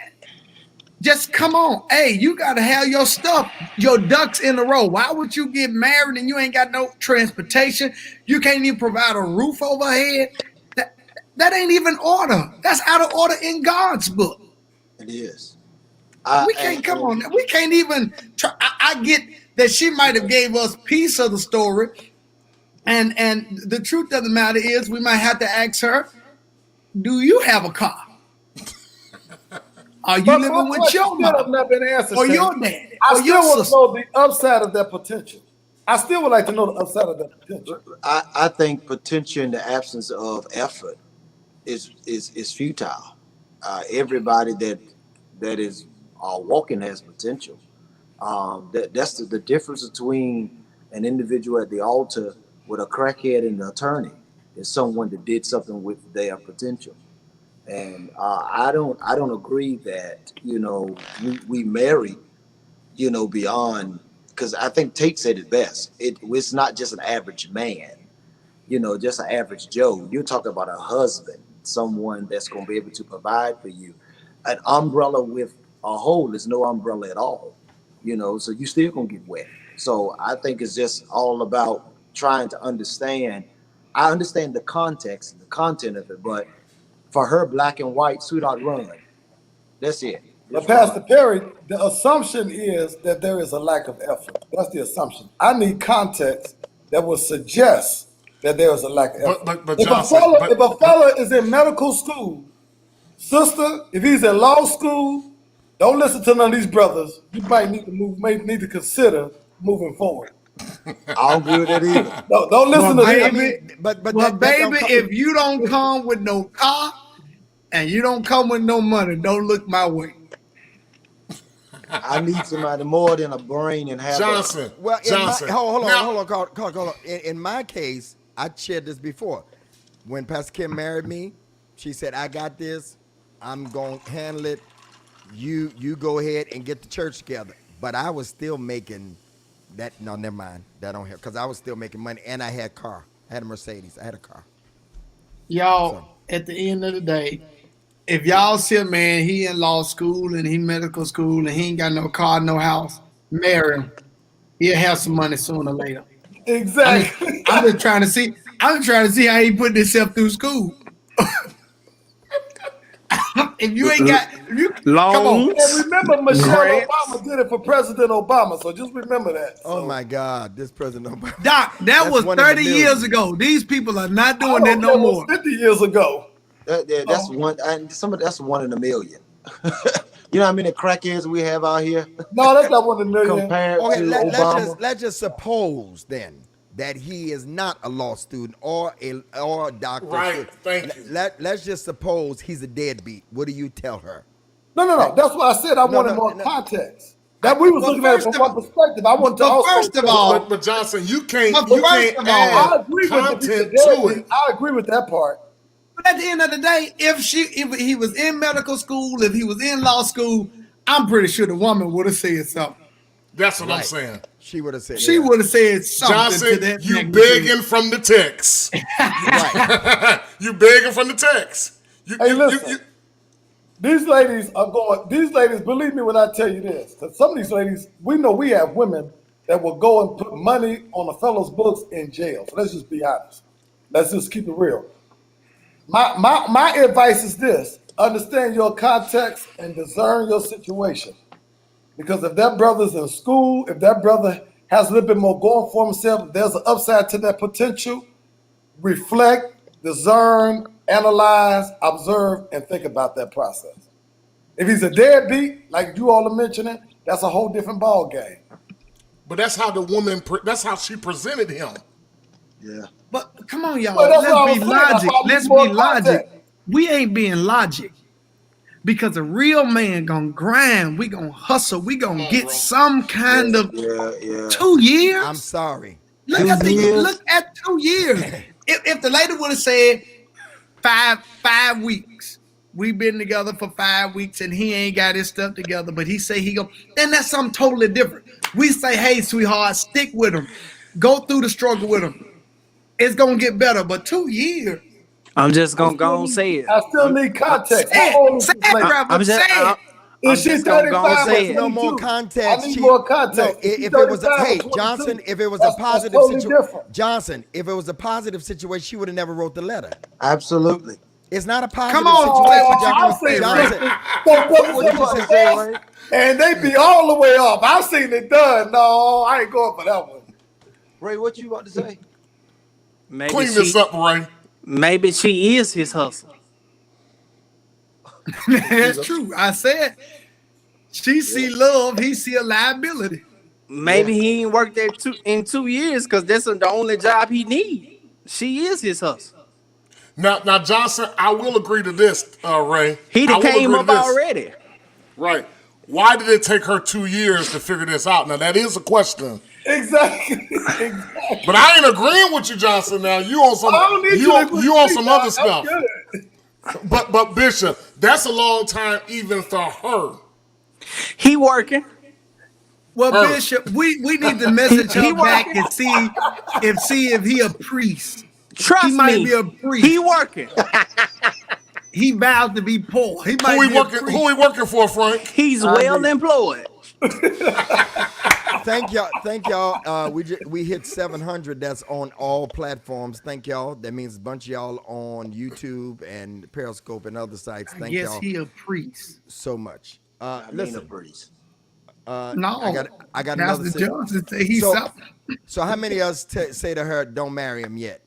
Just come on. Hey, you got to have your stuff, your ducks in a row. Why would you get married and you ain't got no transportation? You can't even provide a roof overhead. That ain't even order. That's out of order in God's book. It is. We can't come on. We can't even try. I get that she might have gave us piece of the story. And the truth of the matter is we might have to ask her, do you have a car? Are you But living my with question your still have mom not been answered. or Shane. your dad I or still your want to sister? know the upside of that potential. I still would like to know the upside of that potential. I think potential in the absence of effort is futile. Everybody that is walking has potential. That's the difference between an individual at the altar with a crackhead and an attorney is someone that did something with their potential. And I don't agree that we marry beyond, because I think Tate said it best. It's not just an average man, just an average Joe. You're talking about a husband, someone that's going to be able to provide for you. An umbrella with a hole is no umbrella at all, so you still going to get wet. So I think it's just all about trying to understand. I understand the context and the content of it, but for her, black and white, sweetheart, run. That's it. But Just Pastor run. Perry, the assumption is that there is a lack of effort. That's the assumption. I need context that will suggest that there is a lack of effort. But if Johnson, if a fella is in medical school, sister, if he's in law school, don't listen to none of these brothers. You might need to consider moving forward. I don't agree with that either. Don't listen Well, to baby, them. but well, that don't baby, come- if you don't come with no car and you don't come with no money, don't look my way. I need somebody more than a brain and have Johnson. Well, Johnson. hold Now- on, Carl. In my case, I shared this before. When Pastor Kim married me, she said, "I got this. I'm gonna handle it. You go ahead and get the church together." But I was still making that. No, never mind. That don't help because I was still making money and I had a car. I had a Mercedes. I had a car. Y'all, at the end of the day, if y'all see a man, he in law school and he medical school and he ain't got no car, no house, marry him. He'll have some money sooner or later. Exactly. I'm just trying to see. I'm trying to see how he put himself through school. If you ain't got, if you come on. And remember, Michelle Grants. Obama did it for President Obama, so just remember that. Oh my God, this President Obama. Doc, that That's was one in a 30 million. years ago. These people are not I doing that don't no know, it was more. 50 years ago. That's one. And that's one in a million. You know how many crackheads we have out here No, that's not 1 in a million. compared Okay, to let's Obama? just suppose then that he is not a law student or a doctor. Right, thank you. Let's just suppose he's a deadbeat. What do you tell her? No. That's why I said I wanted more context. That we was Well, looking at it first from of- one perspective. I want to but also. first of all- But Johnson, you can't But you first can't of all, I add agree with content the to it. I agree with that part. But at the end of the day, if he was in medical school, if he was in law school, I'm pretty sure the woman would have said something. That's what I'm Right. saying. She would have said. She yeah. would have said something to Johnson, that you magnitude. begging from the text. Right. You begging from the text. Hey, listen. These ladies are going. These ladies, believe me when I tell you this. Because some of these ladies, we know we have women that will go and put money on a fellow's books in jail. So let's just be honest. Let's just keep it real. My advice is this: understand your context and discern your situation. Because if that brother's in school, if that brother has a little bit more going for himself, if there's an upside to that potential, reflect, discern, analyze, observe, and think about that process. If he's a deadbeat, like you all are mentioning, that's a whole different ball game. But that's how the woman, that's how she presented him. Yeah. But come on, y'all. Well, that's what I Let's was be saying. That's logic. why I need Let's more be logic. context. We ain't being logic. Because a real man gonna grind. We gonna hustle. We gonna get bro. some kind of Yeah. 2 years. I'm sorry. Look at 2 years. If the lady would have said 5 weeks, we've been together for 5 weeks and he ain't got his stuff together, but he say he go, then that's something totally different. We say, hey, sweetheart, stick with him, go through the struggle with him. It's gonna get better. But 2 years. I'm just gonna go and say it. I still need context. Say How old is it, this lady? I'm just, say it. I'm Is she just gonna go and 35 say or it. No more 22? context. I need more context. No, if it was 35 or hey 22, Johnson, if it was that's a positive totally situation, different. Johnson, if it was a positive situation, she would have never wrote the letter. Absolutely. It's not a positive Come on, situation, I've seen Johnson. what you just say, and they be all the way off. I've seen it done. No, I ain't going for that one. Ray, what you about to say? Maybe Clean this up, Ray. maybe she is his hustle. That's true. I said she see love, he see a liability. Maybe he ain't worked there in 2 years because that's the only job he need. She is his hustle. Now, Johnson, I will agree to this, Ray. He I done will came agree up to this. already. Right. Why did it take her 2 years to figure this out? Now, that is a question. Exactly. But I ain't agreeing with you, Johnson. Now, you on some I don't need you to on, agree you on with some me, other I'm stuff. good. But Bishop, that's a long time even for her. He working. Well, Her. Bishop, we need to message He her back working. and see if he a priest. He Trust might me. be a priest. He working. He vowed to be poor. He might Who he be a working? priest. Who he working for, Frank? He's well employed. Thank y'all. We hit 700. That's on all platforms. Thank y'all. That means a bunch of y'all on YouTube and Periscope and other sites. Thank Yes, y'all he a priest. so much. I mean, a Listen, breeze. No, I got Pastor another. Johnson say he's So, something. so how many of us say to her, "Don't marry him yet"?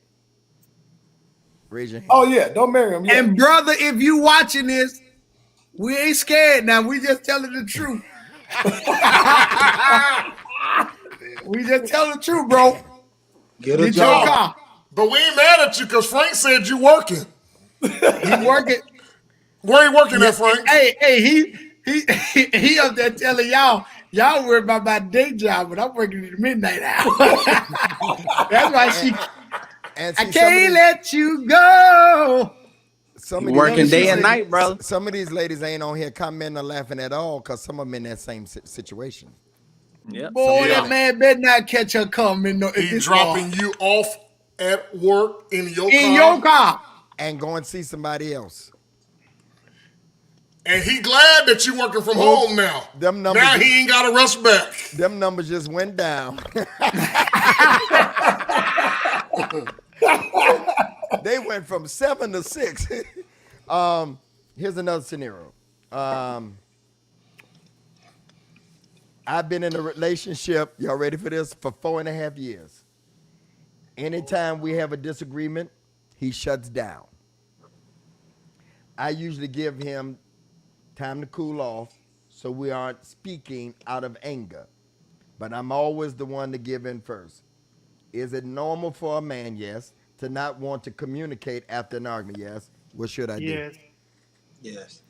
Raise your hand. Oh yeah, don't marry him. Yeah. And brother, if you watching this, we ain't scared now. We just telling the truth. We just telling the truth, bro. Get a Get your job. car. But we ain't mad at you because Frank said you working. He working. Where you working at, Frank? Hey, he up there telling y'all worried about my day job, but I'm working at the midnight hour. That's why And I see, can't let you go. some He of working these day ladies- and night, brother. Some of these ladies ain't on here commenting or laughing at all because some of them in that same situation. Yep. Boy, Yeah. that man better not catch her coming. He dropping you off at work in your car. in your car. And go and see somebody else. And he glad that you working from home now. them numbers- Now he ain't got to rush back. Them numbers just went down. They went from 7 to 6. Here's another scenario. I've been in a relationship, y'all ready for this, for 4.5 years. Anytime we have a disagreement, he shuts down. I usually give him time to cool off so we aren't speaking out of anger. But I'm always the one to give in first. Is it normal for a man, yes, to not want to communicate after an argument? Yes. What should I do? Yes. Yes.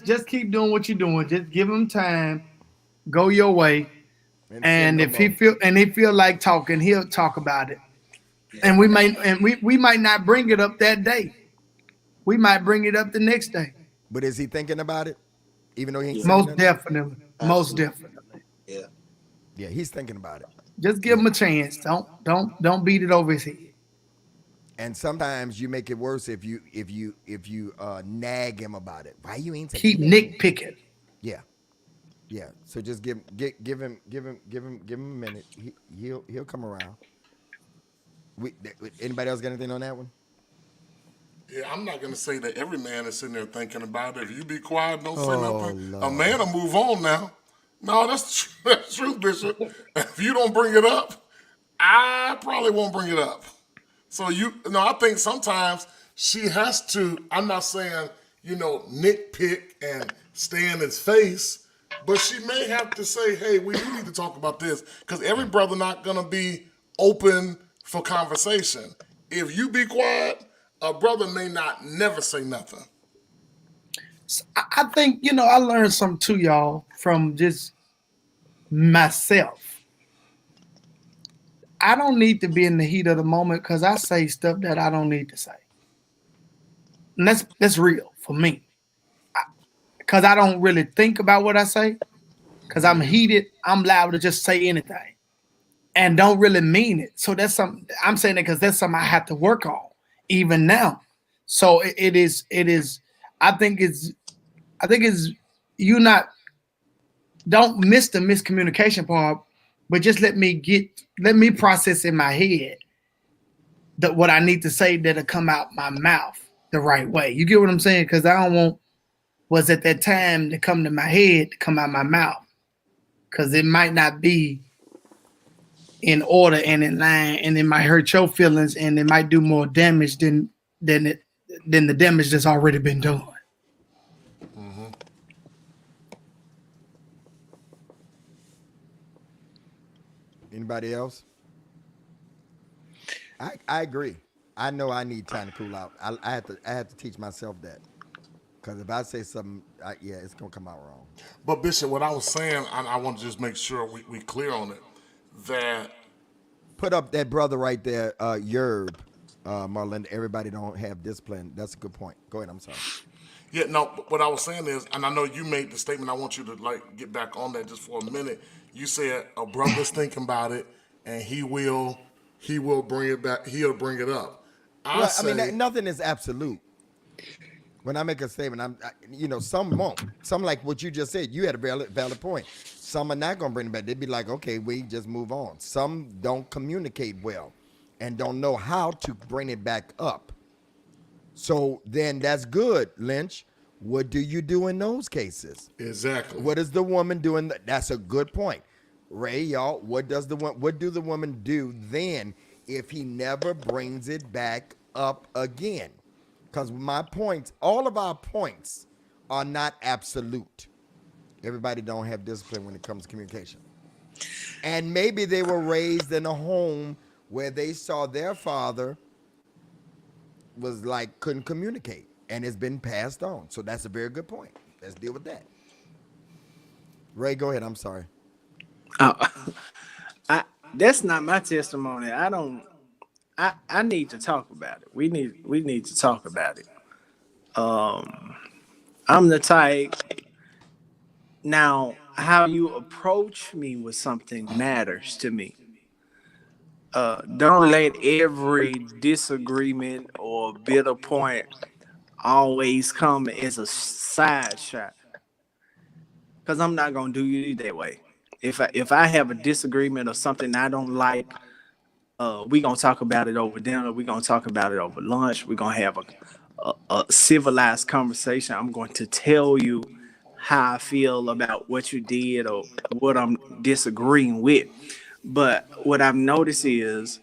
Just keep doing what you're doing. Just give him time. Go your way. And say if no he more. feel like talking, he'll talk about it. And we might not bring it up that day. We might bring it up the next day. But is he thinking about it? Even though he ain't saying Most nothing? definitely. Most definitely. Yeah. Yeah, he's thinking about it. Just give him a chance. Don't beat it over his head. And sometimes you make it worse if you nag him about it. Why you ain't saying Keep nitpicking. Yeah. Yeah. So just give him a minute. He'll come around. Anybody else got anything on that one? Yeah, I'm not gonna say that every man is sitting there thinking about it. If you be quiet, don't say Oh, nothing. A Lord. man will move on now. No, that's that's true, Bishop. If you don't bring it up, I probably won't bring it up. So I think sometimes she has to. I'm not saying nitpick and stay in his face, but she may have to say, "Hey, we do need to talk about this," because every brother not gonna be open for conversation. If you be quiet, a brother may not never say nothing. I think, I learned something too, y'all, from just myself. I don't need to be in the heat of the moment because I say stuff that I don't need to say. And that's real for me. Because I don't really think about what I say. Because I'm heated, I'm liable to just say anything and don't really mean it. So that's something I'm saying that because that's something I have to work on even now. So it is. I think it's you not don't miss the miscommunication part, but just let me process in my head that what I need to say that'll come out my mouth the right way. You get what I'm saying? Because I don't want what's at that time to come to my head to come out my mouth. Because it might not be in order and in line, and it might hurt your feelings, and it might do more damage than the damage that's already been done. Anybody else? I agree. I know I need time to cool out. I have to teach myself that, because if I say something, it's gonna come out wrong. But Bishop, what I was saying, I want to just make sure we clear on it. That Put up that brother right there, Yerb, Marlon. Everybody don't have discipline. That's a good point. Go ahead. I'm sorry. yeah, no. What I was saying is, and I know you made the statement. I want you to get back on that just for a minute. You said a brother's thinking about it, and he will bring it back. He'll bring it up. Well, I mean, nothing is absolute. When I make a statement, some won't. Some, like what you just said, you had a valid point. Some are not gonna bring it back. They'd be like, okay, we just move on. Some don't communicate well and don't know how to bring it back up. So then that's good, Lynch. What do you do in those cases? Exactly. What is the woman doing? That's a good point. Ray, y'all, what do the woman do then if he never brings it back up again? Because all of our points are not absolute. Everybody don't have discipline when it comes to communication. And maybe they were raised in a home where they saw their father was couldn't communicate, and it's been passed on. So that's a very good point. Let's deal with that. Ray, go ahead. I'm sorry. That's not my testimony. I need to talk about it. We need to talk about it. I'm the type. Now, how you approach me with something matters to me. Don't let every disagreement or bitter point always come as a side shot. Because I'm not gonna do you that way. If I have a disagreement or something I don't like, we gonna talk about it over dinner. We gonna talk about it over lunch. We gonna have a civilized conversation. I'm going to tell you how I feel about what you did or what I'm disagreeing with. But what I've noticed is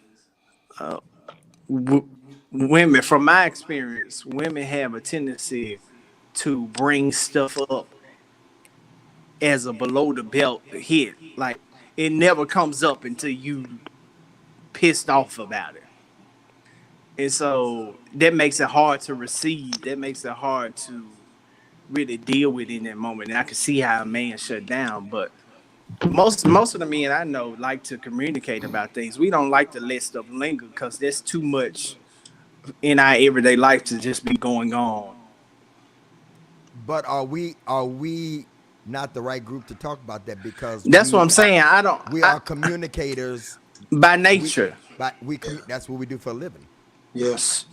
women, from my experience, women have a tendency to bring stuff up as a below the belt hit. Like, it never comes up until you pissed off about it. And so that makes it hard to receive. That makes it hard to really deal with in that moment. And I can see how a man shut down, but most of the men I know like to communicate about things. We don't like to let stuff linger because there's too much in our everyday life to just be going on. But are we not the right group to talk about that? Because that's what I'm saying. We are communicators by nature. That's what we do for a living. Yes.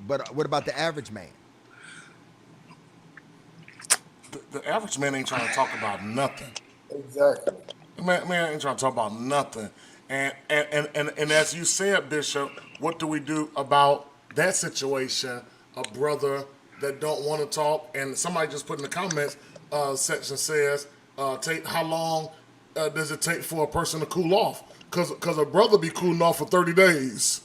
But what about the average man? The average man ain't trying to talk about nothing. Exactly. Man ain't trying to talk about nothing. And as you said, Bishop, what do we do about that situation a brother that don't want to talk, and somebody just put in the comments section says, take how long does it take for a person to cool off? Because a brother be cooling off for 30 days.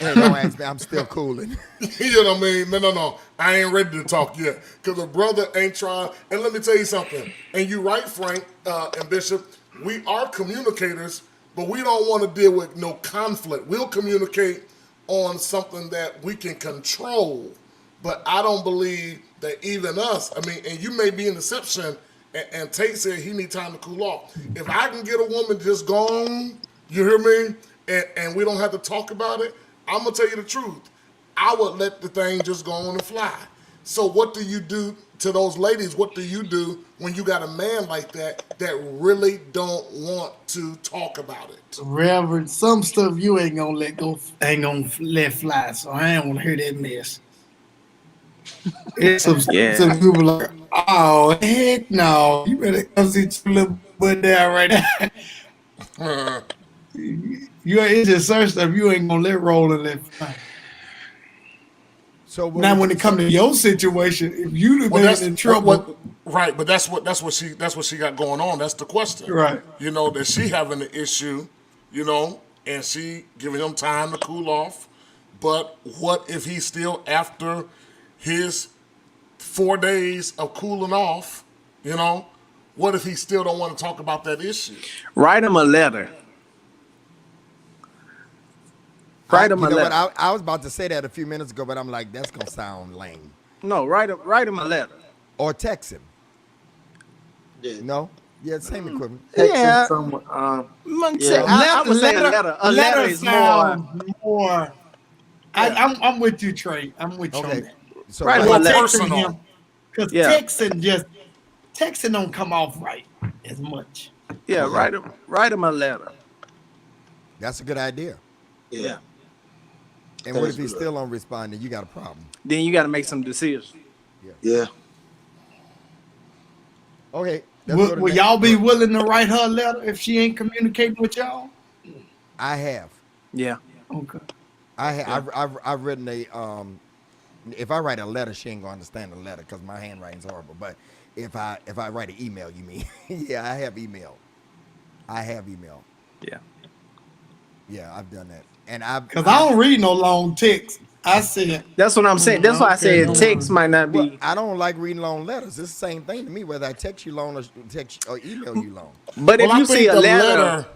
Hey, don't ask me. I'm still cooling. You know what I mean? No. I ain't ready to talk yet. Because a brother ain't trying. And let me tell you something. And you right, Frank and Bishop. We are communicators, but we don't want to deal with no conflict. We'll communicate on something that we can control. But I don't believe that even us, I mean, and you may be an exception, and Tate said he need time to cool off. If I can get a woman just gone, you hear me? And we don't have to talk about it, I'm going to tell you the truth. I would let the thing just go on and fly. So what do you do to those ladies? What do you do when you got a man like that really don't want to talk about it? Reverend, some stuff you ain't gonna let go, ain't gonna let fly. So I ain't gonna hear that mess. It's some people like, oh heck no, you better come sit your little butt down right now. It's just certain stuff you ain't gonna let roll and let fly. So Now, when it comes to your situation, if you'd have been in trouble, right? But that's what she got going on. That's the question, right? You know that she having an issue, you know, and she giving him time to cool off. But what if he's still after his 4 days of cooling off? You know, what if he still don't want to talk about that issue? Write him a letter. Write him a letter. I was about to say that a few minutes ago, but I'm like, that's gonna sound lame. No, write him a letter. Or text him. Yeah. No? Yeah, same equipment. Yeah. Someone, I would say a letter. A letter is more. I'm with you, Trey. I'm with you on Okay. that. So Right, Or well, texting him, because Yeah. texting don't come off right as much. Yeah, write him a letter. that's a good idea. yeah. And That what is if he's good. still on responding? You got a problem. Then you got to make some decisions. Yeah. Okay. let's go to Will next. y'all be willing to write her a letter if she ain't communicating with y'all? I have. Yeah. Okay. I've written a if I write a letter, she ain't gonna understand the letter because my handwriting's horrible. But if I write an email, you mean? Yeah, I have email. Yeah. Yeah, I've done that, and I Because I don't read no long text. I said, That's what I'm saying. That's why I Okay, said no text might not well, be. I don't like reading long letters. It's the same thing to me whether I text you long or email you long. But Well, if I you think see a the letter,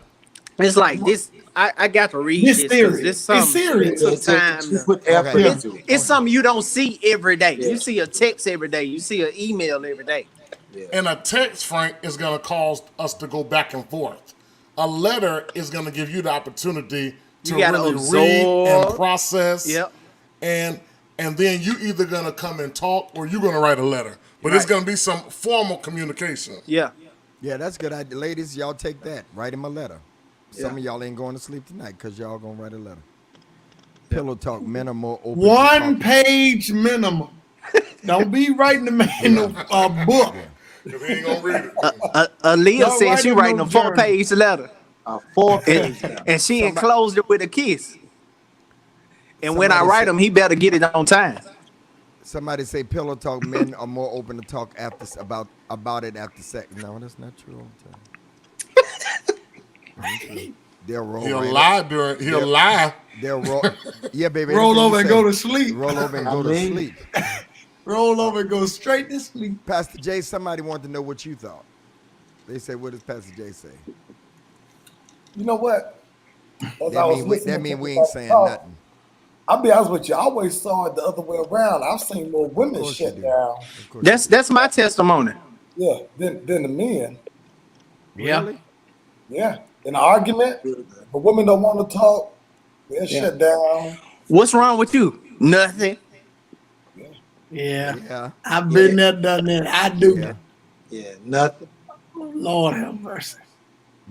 it's like this. I got to read this this because serious. this something. It's serious. It took time. She put effort Okay. into it. It's something you don't see every day. Yeah. You see a text every day. You see an email every day. And a text, Frank, is going to cause us to go back and forth. A letter is going to give you the opportunity to You gotta really absorb. read and process. Yep. And then you either going to come and talk or you're going to write a letter. But it's Right. going to be some formal communication. Yeah. Yeah, that's good idea. Ladies, y'all take that. Write him a letter. Some Yeah. of y'all ain't going to sleep tonight because y'all gonna write a letter. Pillow talk, men are more open. to One talking. page minimum. Don't be writing the man a book. Because he ain't going to read it. Aaliyah Y'all said write she in writing no a 4-page letter. A 4-page. And she enclosed it with a kiss. And when I Somebody write said- him, he better get it on time. Somebody say pillow talk, men are more open to talk about it after sex. No, that's not true. They'll roll. He'll right lie during. He'll lie. They'll roll. Yeah, baby. Roll anything over you and say. go to sleep. Roll over and go to sleep. Roll over and go straight to sleep. Pastor Jay, somebody wanted to know what you thought. They said, "What does Pastor Jay say?" You know what? As I That was mean listening we to ain't y'all saying talk, nothing. I'll be honest with you. I always saw it the other way around. I've seen more women course you shut do. down, Of course. That's my testimony. yeah, than the men. Really? Yeah, in an argument, but women don't want to talk. They're shut down. What's wrong with you? Nothing. Yeah. Yeah. I've been there, done that. I do Yeah. that. Yeah, nothing. Lord have mercy.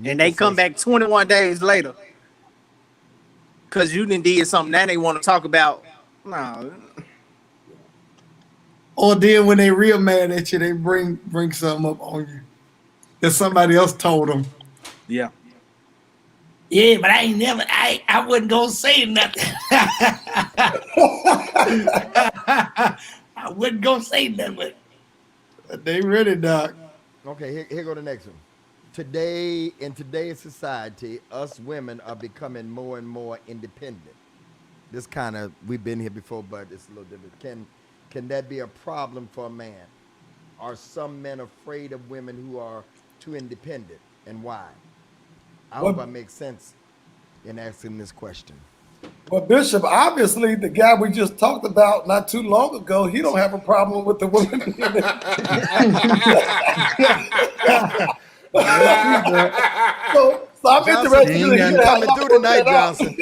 And they come back 21 days later. Because you done did something that they want to talk about. No. Or then when they real mad at you, they bring something up on you that somebody else told them. Yeah. Yeah, but I wasn't gonna say nothing. I wasn't gonna say that, but they really dog. Okay, here go the next one. Today, in today's society, us women are becoming more and more independent. This kind of, we've been here before, but it's a little different. Can that be a problem for a man? Are some men afraid of women who are too independent, and why? I hope I Well, make sense in asking this question. well, Bishop, obviously the guy we just talked about not too long ago, he don't have a problem with the women being so I'm Johnson, interested ain't to got you hear how coming y'all through work tonight, that out. Johnson?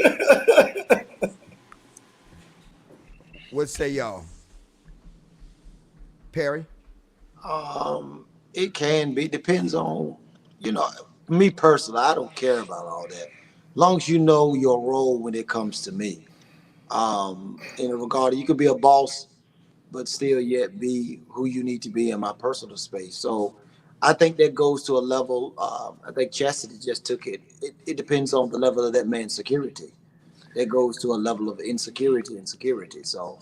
What say y'all? Perry? It can be, depends on, you know, me personally, I don't care about all that. Long as you know your role when it comes to me. In regard, you could be a boss, but still yet be who you need to be in my personal space. So I think that goes to a level. I think Chastity just took it. It depends on the level of that man's security. That goes to a level of insecurity and security. So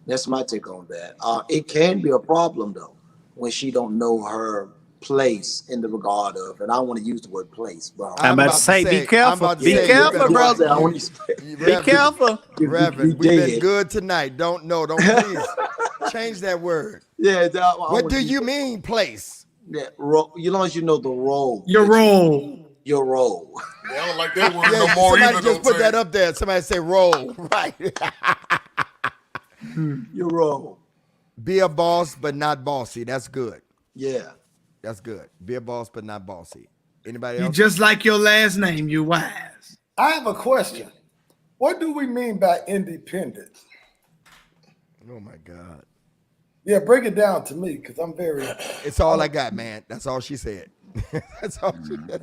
that's my take on that. It can be a problem though when she don't know her place in the regard of, and I don't want to use the word place, but I'm I'm about to about to say, be say, I'm careful. about to Be yeah, say, you you, careful, better you know what I'm watch brother. saying. I want you, to Be Reverend. careful. be Reverend, we've been dead. good tonight. Don't please change that word. Yeah, I What want do to use you mean, place? that role. You long as you know the role Your that you role. your role. Yeah, I don't like that word Yeah, no more somebody either, just don't put say. that up there. Somebody say roll, right? Your role. Be a boss, but not bossy. That's good. Yeah. That's good. Be a boss, but not bossy. Anybody You else? just like your last name. You wise. I have a question. What do we mean by independence? Oh my God. Yeah, break it down to me because I'm very. It's all I got, man. That's all she said. That's all she said.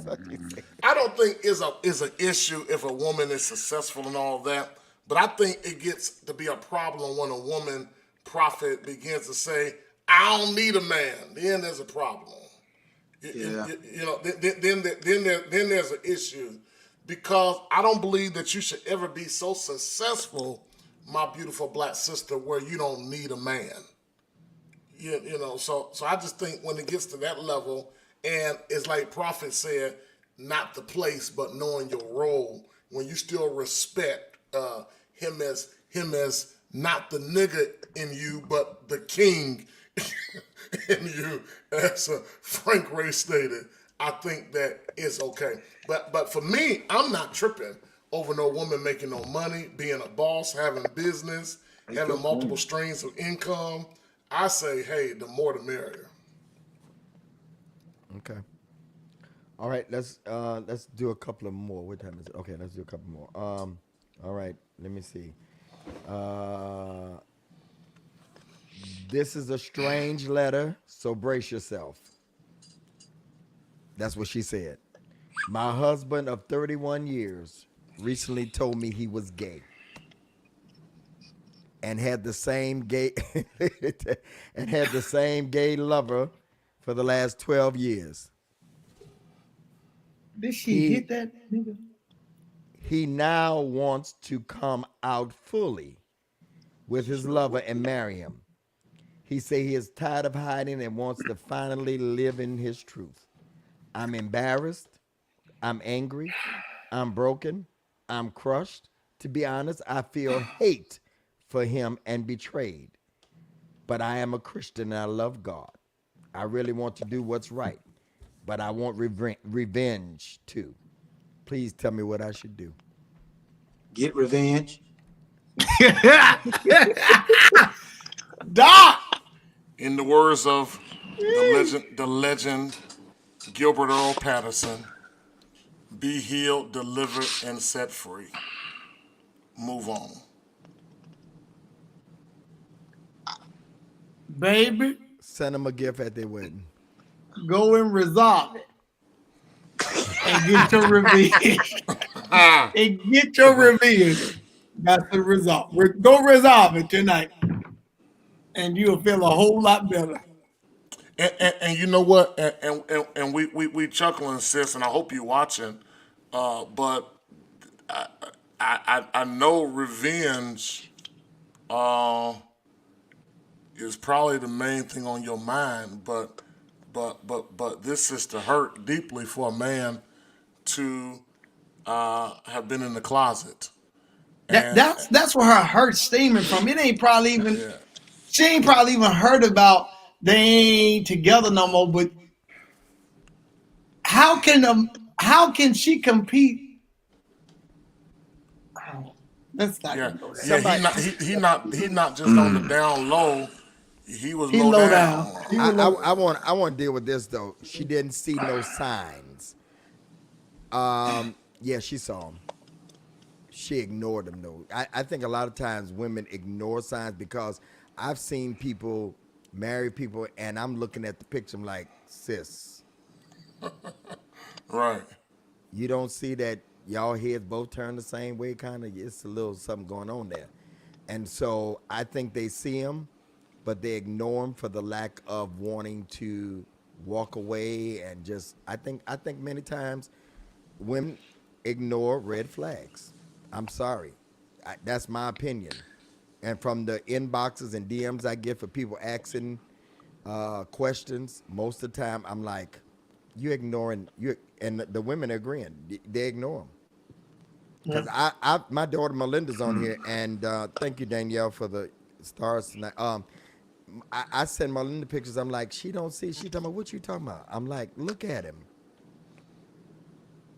I don't think is an issue if a woman is successful and all that, but I think it gets to be a problem when a woman prophet begins to say, "I don't need a man." Then there's a problem. Yeah. You know, then there's an issue because I don't believe that you should ever be so successful, my beautiful black sister, where you don't need a man. You know, so I just think when it gets to that level, and it's like Prophet said, not the place, but knowing your role. When you still respect him as not the nigga in you, but the king in you, as Frank Ray stated. I think that is okay. But for me, I'm not tripping over no woman making no money, being a boss, having business, having multiple streams of income. I say, hey, the more the merrier. Okay. All right. Let's do a couple of more. What time is it? Okay, let's do a couple more. All right. Let me see. Uh, this is a strange letter, so brace yourself. That's what she said. My husband of 31 years recently told me he was gay and had the same gay and had the same gay lover for the last 12 years. Did she He hit that nigga? he now wants to come out fully with his lover and marry him. He say he is tired of hiding and wants to finally live in his truth. I'm embarrassed. I'm angry. I'm broken. I'm crushed. To be honest, I feel hate for him and betrayed. But I am a Christian and I love God. I really want to do what's right, but I want revenge too. Please tell me what I should do. Get revenge. Doc. In the words of the legend Gilbert Earl Patterson, be healed, delivered, and set free. Move on. Baby, Send them a gift at their wedding. go and resolve it. And get your revenge. And get your revenge. That's the result. Go resolve it tonight. And you'll feel a whole lot better. And you know what? And we chuckling, sis, and I hope you're watching. But I know revenge is probably the main thing on your mind, but this is to hurt deeply for a man to have been in the closet. That's where her hurt stemming from. It ain't probably even Yeah. she ain't probably even heard about they ain't together no more. But how can she compete? Let's not Yeah, gonna go there. yeah. He not just on the down low. He was He low low down. down. He was low. I want to deal with this though. She didn't see no signs. Yeah, she saw them. She ignored them though. I think a lot of times women ignore signs because I've seen people marry people and I'm looking at the picture. I'm like, sis, Right. you don't see that y'all heads both turn the same way. Kind of, it's a little something going on there. And so I think they see them, but they ignore them for the lack of wanting to walk away and just. I think many times women ignore red flags. I'm sorry, that's my opinion. And from the inboxes and DMs I get for people asking questions, most of the time I'm like, you ignoring you, and the women are agreeing. They ignore them. Because my daughter Melinda's on here, and thank you Danielle for the stars tonight. I send Melinda pictures. I'm like, she don't see. She talking about what you talking about. I'm like, look at him.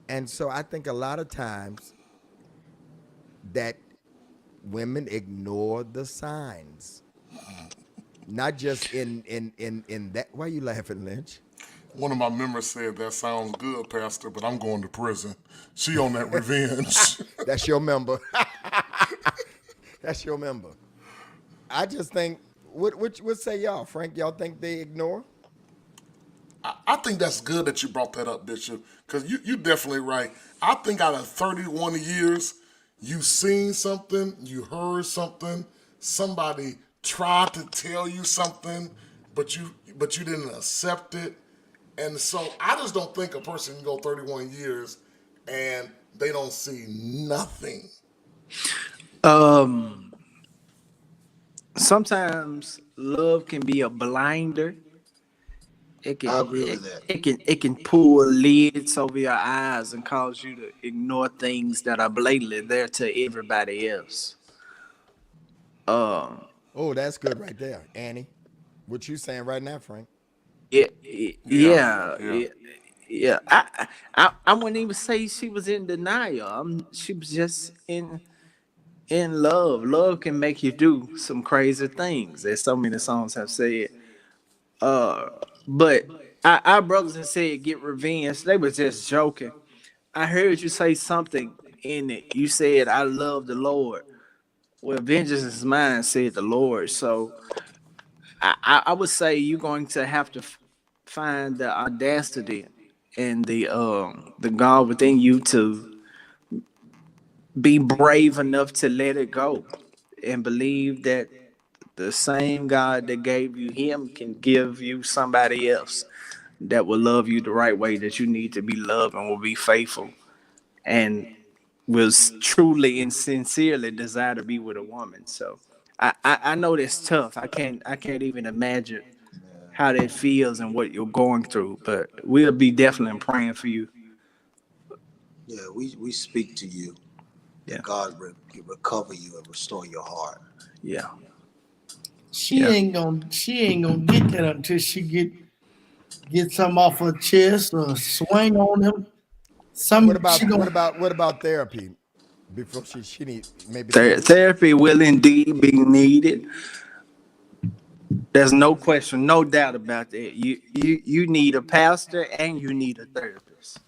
And so I think a lot of times that women ignore the signs, not just in that. Why are you laughing, Lynch? One of my members said that sounds good, Pastor, but I'm going to prison. She on that revenge. That's your member. That's your member. I just think. What say y'all, Frank? Y'all think they ignore? I think that's good that you brought that up, Bishop, because you definitely right. I think out of 31 years, you seen something, you heard something, somebody tried to tell you something, but you didn't accept it. And so I just don't think a person can go 31 years and they don't see nothing. Sometimes love can be a blinder. It can I agree with that. it can pull lids over your eyes and cause you to ignore things that are blatantly there to everybody else. Oh, that's good right there, Annie. What you saying right now, Frank? Yeah. I wouldn't even say she was in denial. She was just in love. Love can make you do some crazy things, as so many songs have said. But our brothers that said get revenge, they was just joking. I heard you say something in it. You said, I love the Lord. Well, vengeance is mine, said the Lord. So I would say you're going to have to find the audacity and the God within you to be brave enough to let it go and believe that the same God that gave you him can give you somebody else that will love you the right way that you need to be loved and will be faithful and will truly and sincerely desire to be with a woman. So I know that's tough. I can't even imagine how that feels and what you're going through, but we'll be definitely praying for you. Yeah, we speak to you that Yeah. God recover you and restore your heart. Yeah. She Yeah. ain't gonna get that until she get something off her chest or swing on him. What about therapy? Before she need maybe Therapy will indeed be needed. There's no question, no doubt about that. You need a pastor and you need a therapist.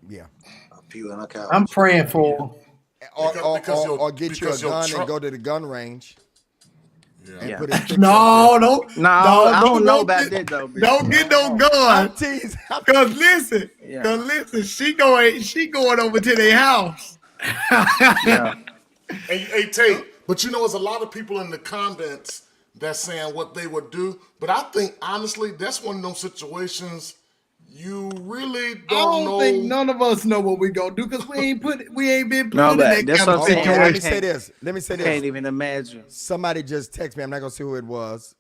Yeah, a pew and a couch. I'm praying for her. Or get you a because your gun truck- and go to the gun range and Yeah. put his picture up No, I don't know about that though. bitch. Don't get no there. I'm gun. teasing. Cause listen, Yeah. she going over to their house. Yeah. Hey, Tate, but you know, there's a lot of people in the comments that's saying what they would do. But I think, honestly, that's one of those situations you really I don't don't think know. none of us know what we gonna do because we ain't been No, put in but that that's kind of what I'm saying. Okay, I let me situation. say this. Let me say this. can't even imagine. Somebody just texted me. I'm not gonna say who it was,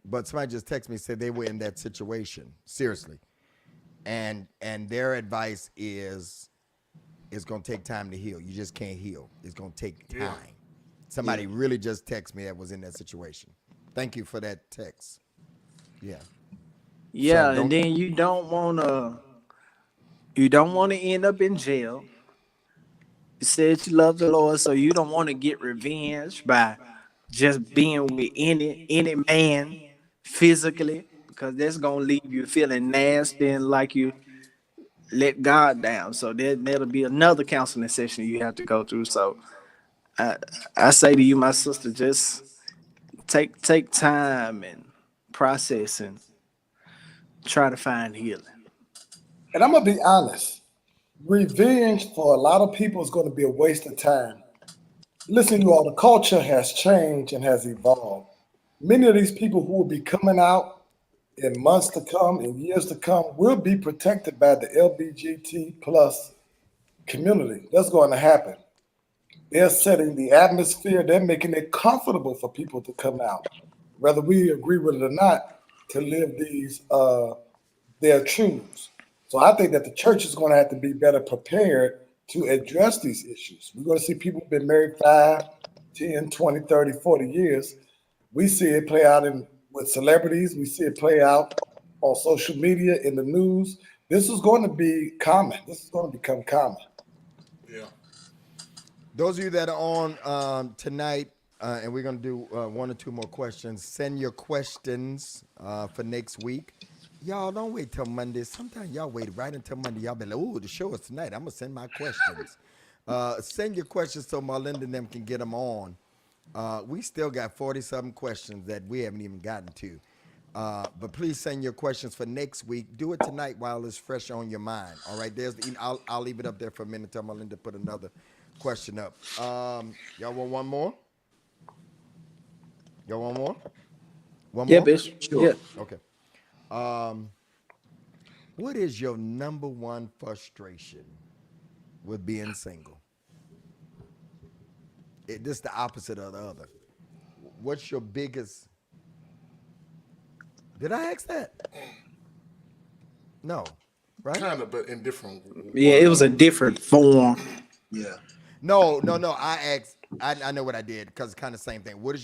but somebody just texted me, said they were in that situation. Seriously. And their advice is it's gonna take time to heal. You just can't heal. It's gonna take time. Yeah. Somebody really just texted me that was in that situation. Thank you for that text. Yeah. Yeah, don't and then you don't wanna end up in jail. You said you love the Lord, so you don't want to get revenge by just being with any man physically, because that's gonna leave you feeling nasty and like you let God down. So that'll be another counseling session you have to go through. So I I say to you, my sister, just take time and process and try to find healing. And I'm gonna be honest. Revenge for a lot of people is going to be a waste of time. Listen, you all, the culture has changed and has evolved. Many of these people who will be coming out in months to come, in years to come, will be protected by the LBGT plus community. That's going to happen. They're setting the atmosphere. They're making it comfortable for people to come out, whether we agree with it or not, to live these their truths. So I think that the church is going to have to be better prepared to address these issues. We're going to see people who've been married 5, 10, 20, 30, 40 years. We see it play out with celebrities. We see it play out on social media, in the news. This is going to be common. This is going to become common. Yeah. Those of you that are on tonight, and we're gonna do one or two more questions. Send your questions for next week. Y'all don't wait till Monday. Sometimes y'all wait right until Monday. Y'all be like, "Ooh, the show is tonight. I'm gonna send my questions." Send your questions so Marlinda and them can get them on. We still got 40-something questions that we haven't even gotten to. But please send your questions for next week. Do it tonight while it's fresh on your mind. All right, I'll leave it up there for a minute. Tell Marlinda to put another question up. Y'all want one more? Y'all want more? One Yeah, more? Bishop. Yeah. Okay. What is your number one frustration with being single? This is the opposite of the other. What's your biggest? Did I ask that? No, right? Kind of, but in different Yeah, it was a words. different form. Yeah. No. I asked. I know what I did because it's kind of the same thing. What is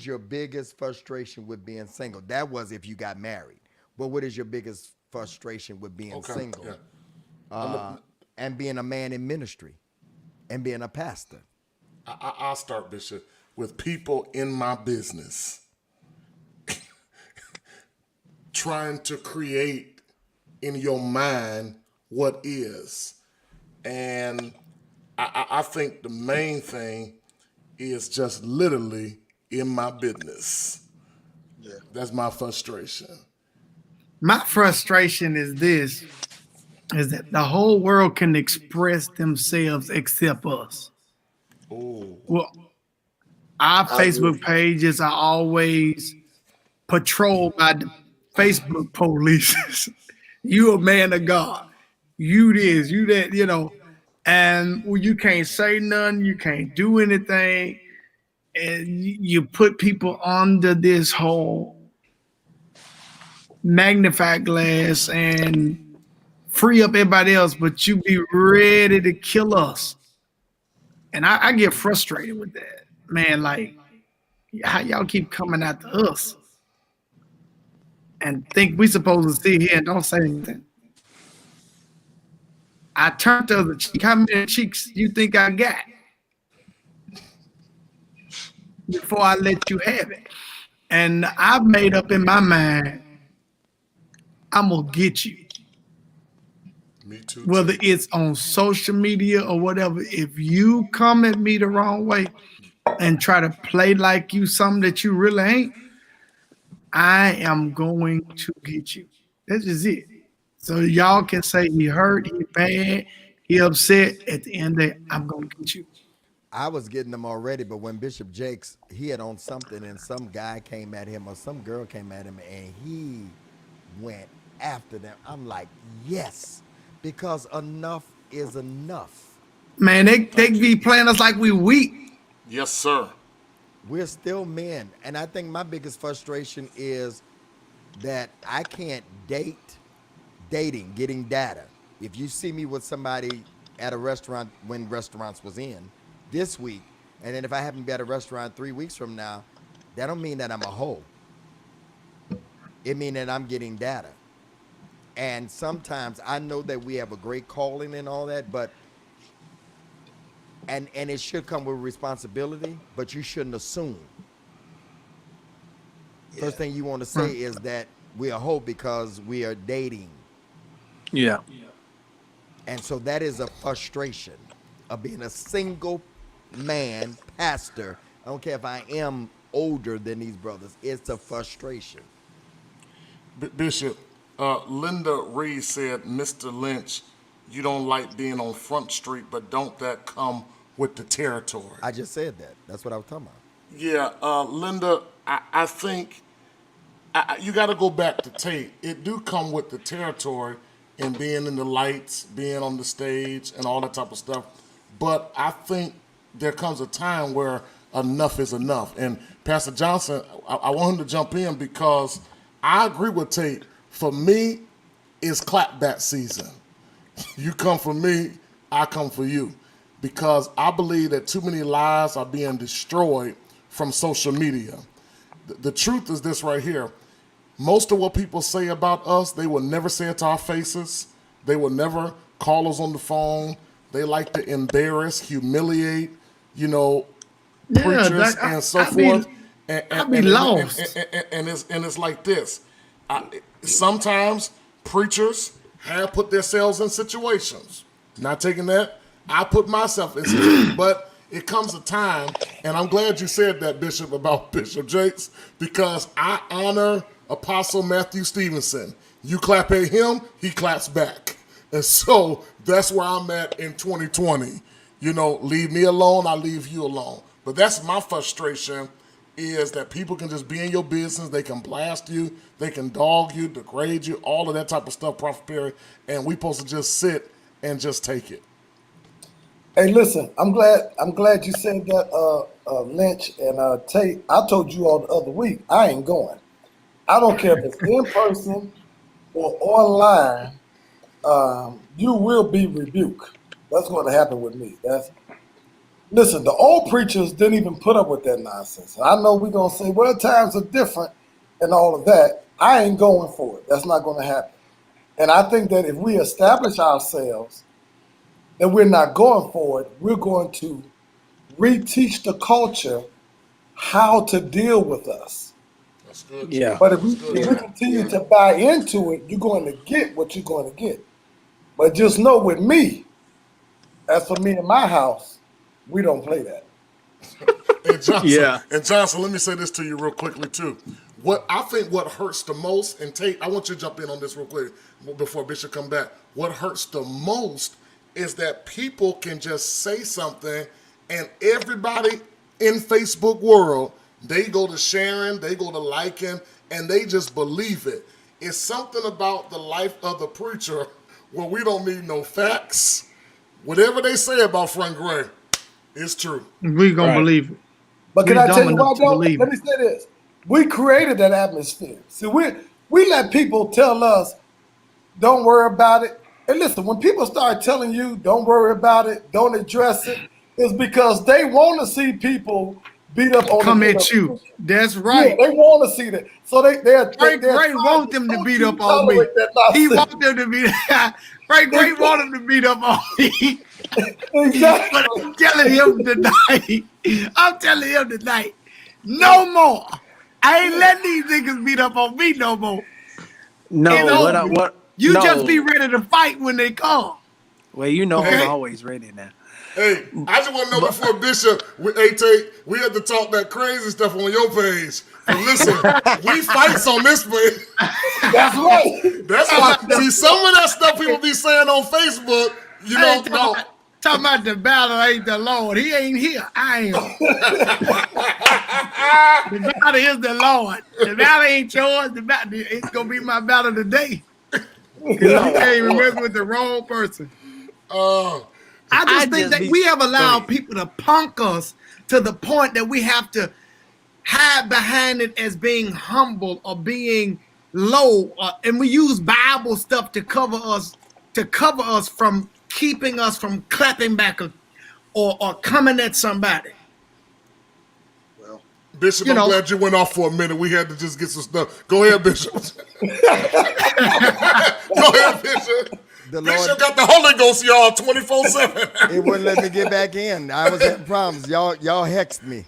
your biggest frustration with being single? That was if you got married. But what is your biggest frustration with being Okay. single? Yeah. And being a man in ministry and being a pastor? I'll start, Bishop, with people in my business trying to create in your mind what is. And I think the main thing is just literally in my business. Yeah. That's my frustration. My frustration is this: is that the whole world can express themselves except us. Oh, Well, our I agree. Facebook pages are always patrolled by the Facebook police. You a man of God. You this, you that, and you can't say nothing, you can't do anything, and you put people under this whole magnifying glass and free up everybody else, but you be ready to kill us. And I get frustrated with that. Man, like, how y'all keep coming after us and think we supposed to sit here and don't say anything? I turned the other cheek. How many cheeks you think I got before I let you have it? And I've made up in my mind, I'm gonna get you. me too. Whether it's on social media or whatever, if you come at me the wrong way and try to play like you something that you really ain't, I am going to get you. That's just it. So y'all can say he hurt, he bad, he upset. At the end of the day, I'm gonna get you. I was getting them already, but when Bishop Jakes, he had on something and some guy came at him or some girl came at him and he went after them. I'm like, yes, because enough is enough. Man, they be playing us like we weak. Yes, sir. We're still men. And I think my biggest frustration is that I can't getting data. If you see me with somebody at a restaurant when restaurants was in this week, and then if I happen to be at a restaurant 3 weeks from now, that don't mean that I'm a hoe. It means that I'm getting data. And sometimes I know that we have a great calling and all that, but and it should come with responsibility, but you shouldn't assume. First thing you want to say is that we are hoe because we are dating. Yeah. And so that is a frustration of being a single man pastor. I don't care if I am older than these brothers. It's a frustration. Bishop, Linda Reed said, Mr. Lynch, you don't like being on Front Street, but don't that come with the territory? I just said that. That's what I was talking about. Yeah, Linda, I think you got to go back to Tate. It do come with the territory and being in the lights, being on the stage, and all that type of stuff. But I think there comes a time where enough is enough. And Pastor Johnson, I want him to jump in because I agree with Tate. For me, it's clapback season. You come for me, I come for you. Because I believe that too many lives are being destroyed from social media. The truth is this right here. Most of what people say about us, they will never say it to our faces. They will never call us on the phone. They like to embarrass, humiliate, preachers and so forth. I be lost. And it's like this. Sometimes preachers have put themselves in situations. Not taking that. I put myself in situations. But it comes a time, and I'm glad you said that, Bishop, about Bishop Jakes, because I honor Apostle Matthew Stevenson. You clap at him, he claps back. And so that's where I'm at in 2020. Leave me alone, I leave you alone. But that's my frustration, is that people can just be in your business. They can blast you, they can dog you, degrade you, all of that type of stuff, Prophet Perry, and we supposed to just sit and just take it. Hey, listen, I'm glad you said that, Lynch and Tate. I told you all the other week, I ain't going. I don't care if it's in person or online. You will be rebuked. That's going to happen with me. Listen, the old preachers didn't even put up with that nonsense. I know we're going to say, well, times are different and all of that. I ain't going for it. That's not going to happen. And I think that if we establish ourselves that we're not going for it, we're going to reteach the culture how to deal with us. That's good. Yeah. But if we continue to buy into it, you're going to get what you're going to get. But just know with me, as for me and my house, we don't play that. And Johnson, let me say this to you real quickly too. What I think what hurts the most, and Tate, I want you to jump in on this real quick before Bishop come back. What hurts the most is that people can just say something and everybody in Facebook world, they go to sharing, they go to liking, and they just believe it. It's something about the life of the preacher where we don't need no facts. Whatever they say about Frank Gray, it's true. We gonna believe it. But can We I tell dumb you why, enough to though? believe Let it. me say this. We created that atmosphere. See, we let people tell us, don't worry about it. And listen, when people start telling you, don't worry about it, don't address it, it's because they want to see people beat up on Come the at you. That's right. Yeah, they want to see that. So Frank Gray want them to beat up on me. He want them to beat. Frank Gray want them to beat up on me. Exactly. But I'm telling him tonight, no more. I ain't letting these niggas beat up on me no more. No, You no. just be ready to fight when they come. Well, you know Okay. I'm always ready now. Hey, I just want to know before Bishop, Tate, we had to talk that crazy stuff on your page. But listen, we fights on this page. That's right. That's why, see, some of that stuff people be saying on Facebook, no. Talking about the battle ain't the Lord. He ain't here. I am. The battle is the Lord. The battle ain't yours. It's going to be my battle today. You can't even mess with the wrong person. I just think that we have allowed people to punk us to the point that we have to hide behind it as being humble or being low, and we use Bible stuff to cover us from keeping us from clapping back or coming at somebody. Well, Bishop, I'm glad you went off for a minute. We had to just get some stuff. Go ahead, Bishop. Go ahead, Bishop. Bishop got the Holy Ghost, y'all, 24/7. It wouldn't let me get back in. I was having problems. Y'all hexed me.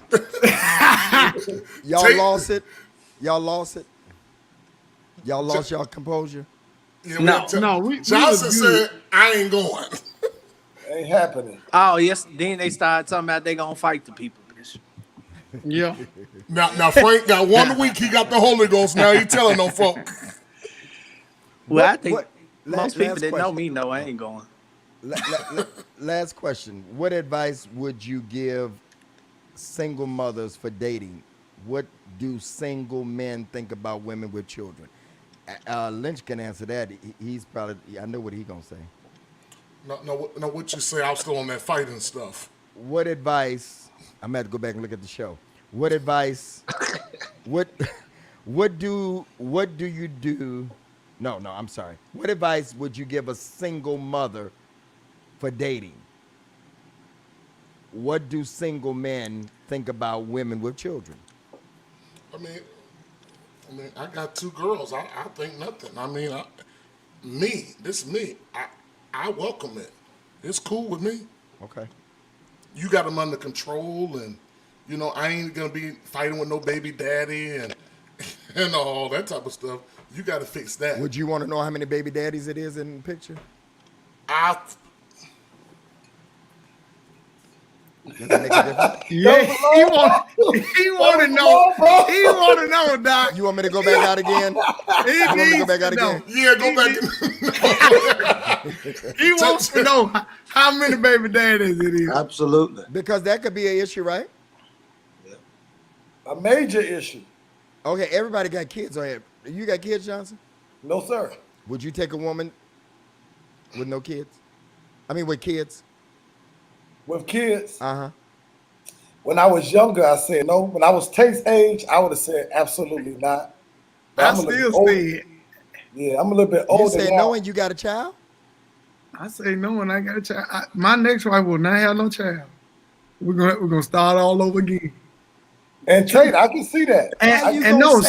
Y'all lost it. Y'all lost it. Y'all lost y'all composure. Yeah, Johnson said, I ain't going. Ain't happening. Oh, yes. Then they started talking about they going to fight the people. Yeah. Now Frank got 1 week. He got the Holy Ghost. Now he telling them folk. Well, I think most people that know me know I ain't going. Last question. What advice would you give single mothers for dating? What do single men think about women with children? Lynch can answer that. He's probably, I know what he's going to say. No, what you say? I'm still on that fighting stuff. What advice, I'm going to have to go back and look at the show. What advice, what do you do? No, I'm sorry. What advice would you give a single mother for dating? What do single men think about women with children? I mean, I got 2 girls. I think nothing. I mean, this is me. I welcome it. It's cool with me. Okay. You got them under control, and I ain't gonna be fighting with no baby daddy and all that type of stuff. You got to fix that. Would you want to know how many baby daddies it is in the picture? Does that make a difference? Yeah, he want to know. He want to know, Doc. You want me to go back out again? You want me to go back out again? Yeah, go back. He wants to know how many baby daddies it is. absolutely. Because that could be an issue, right? A major issue. Okay, everybody got kids on here. You got kids, Johnson? No, sir. Would you take a woman with no kids? I mean, with kids? With kids, Uh-huh. when I was younger, I said no. When I was Tate's age, I would have said absolutely not. But I I'm a little still older. say it. Yeah, I'm a little bit You older said now. no and you got a child? I say no, and I got a child. My next wife will not have no child. We're gonna start all over again. And Tate, I can see that. And no,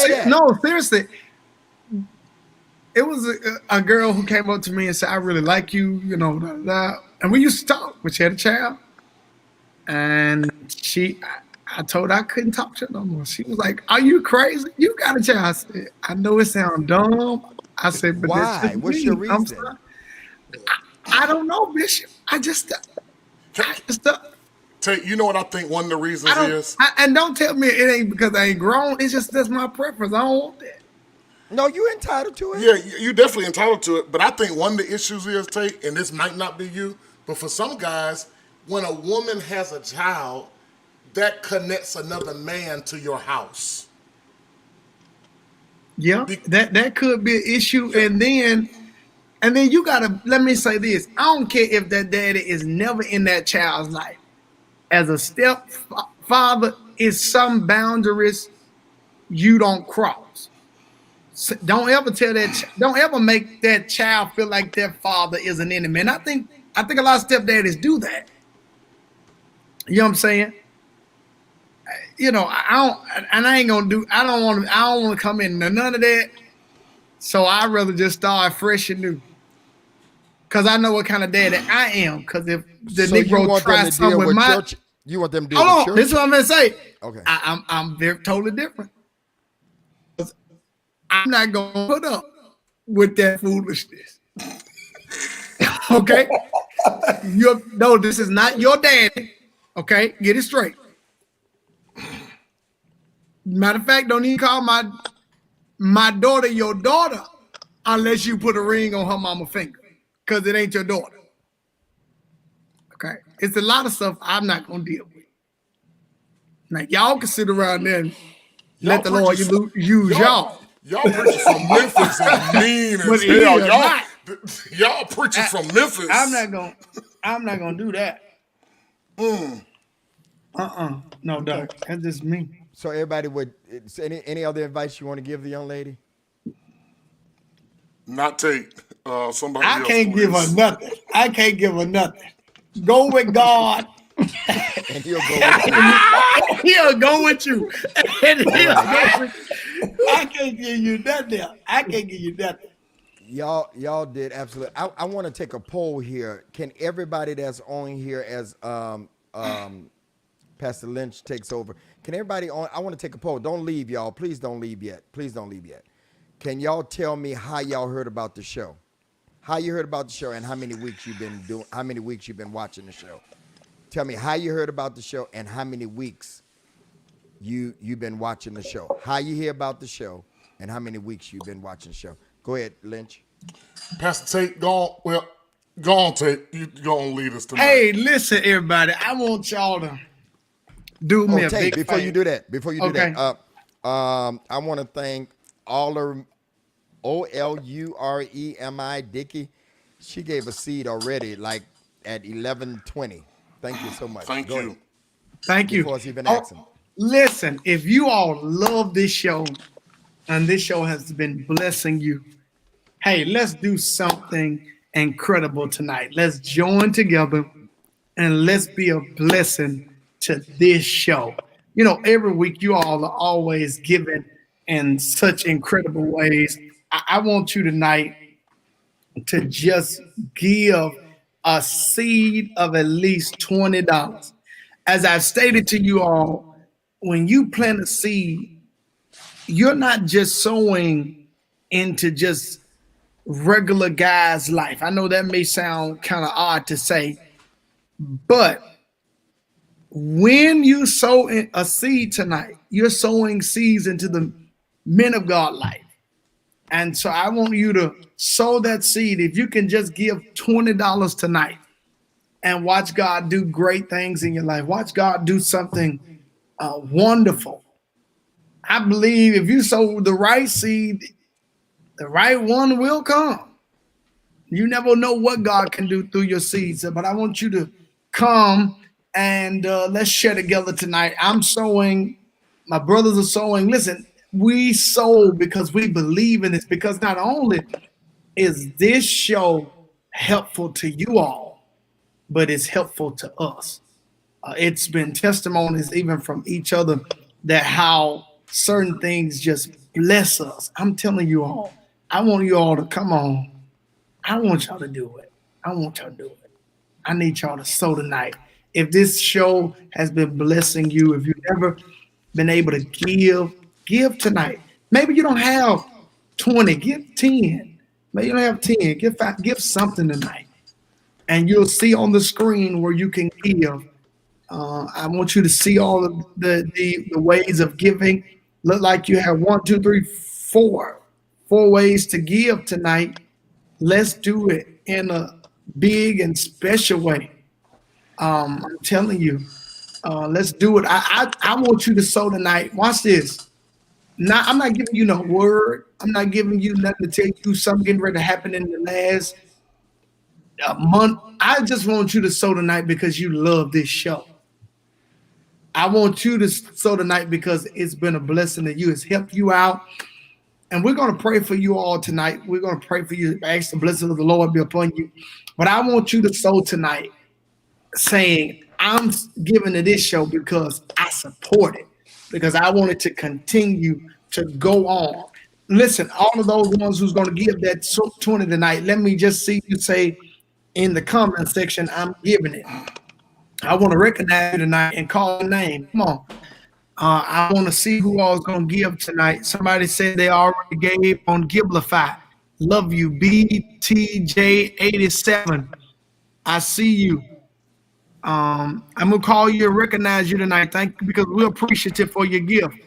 seriously. It was a girl who came up to me and said, "I really like you," and we used to talk. But she had a child, and I told her I couldn't talk to her no more. She was like, "Are you crazy? You got a child?" I said, "I know it sounds dumb." I said, "But Why? that's just What's me. your I'm reason? sorry." I don't know, Bishop. I just Tate, you know what I think one of the reasons is? and don't tell me it ain't because I ain't grown. It's just that's my preference. I don't want that. No, you entitled to it. Yeah, you're definitely entitled to it. But I think one of the issues is, Tate, and this might not be you, but for some guys, when a woman has a child, that connects another man to your house. Yeah, that could be an issue. And then you gotta, let me say this. I don't care if that daddy is never in that child's life. As a stepfather, is some boundaries you don't cross. So don't ever don't ever make that child feel like their father is an enemy. And I think a lot of stepdaddies do that. You know what I'm saying? I don't want to come into none of that. So I'd rather just start fresh and new. Cause I know what kind of daddy I am. Cause if the Negro tries something with my, you want them to deal with your. This is what I'm gonna say. Okay. I'm very totally different. I'm not gonna put up with that foolishness. Okay? No, this is not your daddy. Okay? Get it straight. Matter of fact, don't even call my daughter your daughter unless you put a ring on her mama's finger. Because it ain't your daughter. Okay? It's a lot of stuff I'm not gonna deal with. Now y'all can sit around there and let the Lord use y'all. Y'all preachers from Memphis is mean But as hell. Y'all preaching from Memphis. I'm not gonna do that. No, Doc. That's just me. So everybody would. Any other advice you want to give the young lady? Not take somebody I else. can't give her nothing. I can't give her nothing. Go with God. And he'll go. With you. He'll go with you. And he'll go with you. I can't give you nothing. I can't give you nothing. Y'all did absolutely. I want to take a poll here. Can everybody that's on here as Pastor Lynch takes over? Can everybody on? I want to take a poll. Don't leave, y'all. Please don't leave yet. Please don't leave yet. Can y'all tell me how y'all heard about the show? How you heard about the show and how many weeks you've been doing? How many weeks you've been watching the show? Tell me how you heard about the show and how many weeks you've been watching the show. How you hear about the show and how many weeks you've been watching the show. Go ahead, Lynch. Pastor Tate, go on, Tate. You go and lead us tonight. Hey, listen, everybody. I want y'all to do me a Tate, big before favor. you do that, Okay. I want to thank Ouluremi Dickey. She gave a seed already, like at 11:20. Thank you so much. Thank Go you. ahead. Thank you. Before it's even asking. Listen, if you all love this show and this show has been blessing you, hey, let's do something incredible tonight. Let's join together and let's be a blessing to this show. You know, every week you all are always giving in such incredible ways. I want you tonight to just give a seed of at least $20. As I've stated to you all, when you plant a seed, you're not just sowing into just regular guy's life. I know that may sound kind of odd to say, but when you sow a seed tonight, you're sowing seeds into the men of God life. And so I want you to sow that seed. If you can just give $20 tonight and watch God do great things in your life, watch God do something wonderful. I believe if you sow the right seed, the right one will come. You never know what God can do through your seeds, but I want you to come and let's share together tonight. I'm sowing, my brothers are sowing. Listen, we sow because we believe in this, because not only is this show helpful to you all, but it's helpful to us. It's been testimonies even from each other that how certain things just bless us. I'm telling you all, I want you all to come on. I want y'all to do it. I want y'all to do it. I need y'all to sow tonight. If this show has been blessing you, if you've never been able to give tonight. Maybe you don't have 20, give 10. Maybe you don't have 10, give 5, give something tonight. And you'll see on the screen where you can give. I want you to see all of the ways of giving. Look like you have 1, 2, 3, 4 ways to give tonight. Let's do it in a big and special way. I'm telling you, let's do it. I want you to sow tonight. Watch this. Now, I'm not giving you no word. I'm not giving you nothing to tell you something getting ready to happen in the last month. I just want you to sow tonight because you love this show. I want you to sow tonight because it's been a blessing to you. It's helped you out. And we're going to pray for you all tonight. We're going to pray for you. Ask the blessing of the Lord be upon you. But I want you to sow tonight saying, I'm giving to this show because I support it, because I want it to continue to go on. Listen, all of those ones who's going to give that 20 tonight, let me just see you say in the comment section, I'm giving it. I want to recognize you tonight and call your name. Come on. I want to see who all is going to give tonight. Somebody said they already gave on Giblify. Love you, BTJ87. I see you. I'm gonna call you and recognize you tonight. Thank you, because we're appreciative for your gift.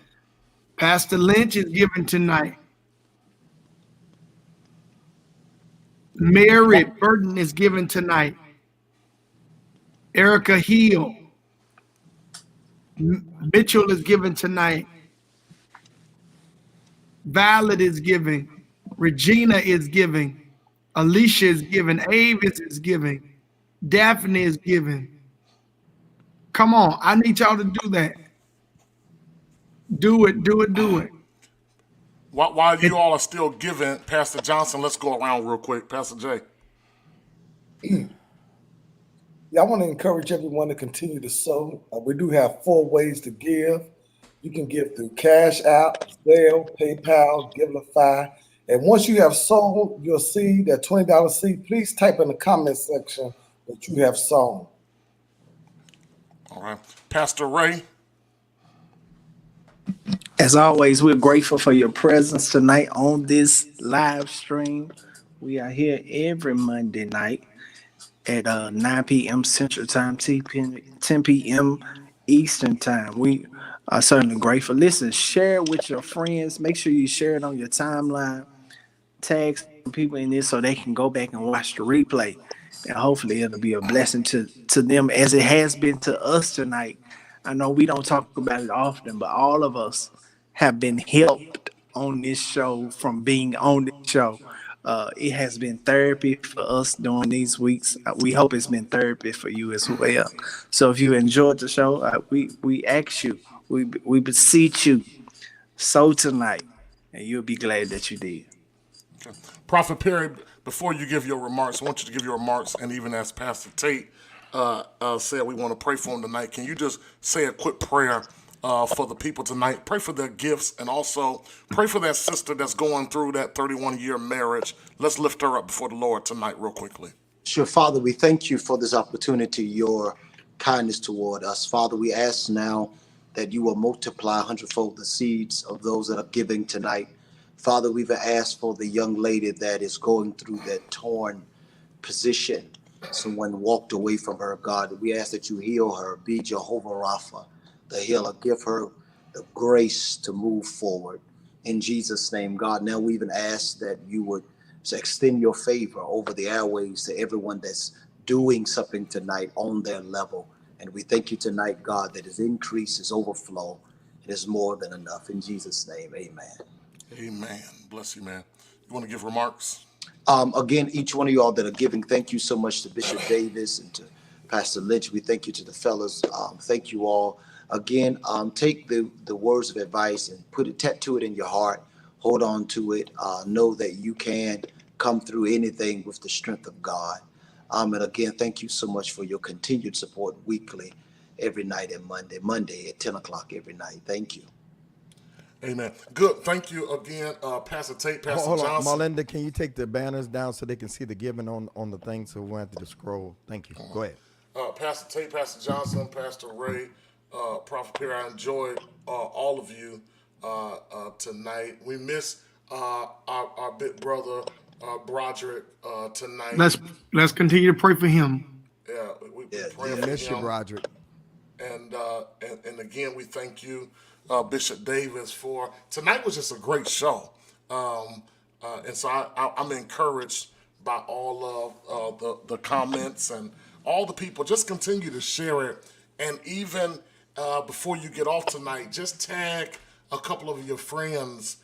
Pastor Lynch is giving tonight. Mary Burton is giving tonight. Erica Hill. Mitchell is giving tonight. Violet is giving. Regina is giving. Alicia is giving. Avis is giving. Daphne is giving. Come on. I need y'all to do that. Do it, do it, do it. While you all are still giving, Pastor Johnson, let's go around real quick. Pastor Jay. Yeah, I want to encourage everyone to continue to sow. We do have 4 ways to give. You can give through Cash App, Zelle, PayPal, Givelify. And once you have sown your seed, that $20 seed, please type in the comment section that you have sown. All right. Pastor Ray. As always, we're grateful for your presence tonight on this live stream. We are here every Monday night at 9 p.m. Central Time, 10 p.m. Eastern Time. We are certainly grateful. Listen, share with your friends. Make sure you share it on your timeline. Tag some people in this so they can go back and watch the replay. And hopefully it'll be a blessing to them as it has been to us tonight. I know we don't talk about it often, but all of us have been helped on this show from being on this show. It has been therapy for us during these weeks. We hope it's been therapy for you as well. So if you enjoyed the show, we ask you, we beseech you, sow tonight, and you'll be glad that you did. Okay. Prophet Perry, before you give your remarks, I want you to give your remarks, and even as Pastor Tate said, we want to pray for him tonight. Can you just say a quick prayer for the people tonight? Pray for their gifts, and also pray for that sister that's going through that 31-year marriage. Let's lift her up before the Lord tonight real quickly. Sure, Father, we thank you for this opportunity, your kindness toward us. Father, we ask now that you will multiply 100-fold the seeds of those that are giving tonight. Father, we've asked for the young lady that is going through that torn position. Someone walked away from her, God. We ask that you heal her, be Jehovah Rapha, the healer. Give her the grace to move forward. In Jesus' name, God. Now we even ask that you would extend your favor over the airways to everyone that's doing something tonight on their level. And we thank you tonight, God, that his increase, his overflow, it is more than enough. In Jesus' name, amen. Amen. Bless you, man. You want to give remarks? Again, each one of y'all that are giving, thank you so much to Bishop Davis and to Pastor Lynch. We thank you to the fellas. Thank you all. Again, take the words of advice and tattoo it in your heart. Hold on to it. Know that you can come through anything with the strength of God. And again, thank you so much for your continued support weekly, every night and Monday at 10 o'clock every night. Thank you. Amen. Good. Thank you again, Pastor Tate, Pastor Hold on, Johnson. Melinda, can you take the banners down so they can see the giving on the thing so we won't have to scroll? Thank you. Go ahead. Pastor Tate, Pastor Johnson, Pastor Ray, Prophet Perry, I enjoyed all of you tonight. We miss our big brother, Broderick, tonight. Let's continue to pray for him. Yeah, we pray We for miss you, him. Broderick. And again, we thank you, Bishop Davis, for tonight was just a great show. And so I'm encouraged by all of the comments and all the people. Just continue to share it. And even before you get off tonight, just tag a couple of your friends.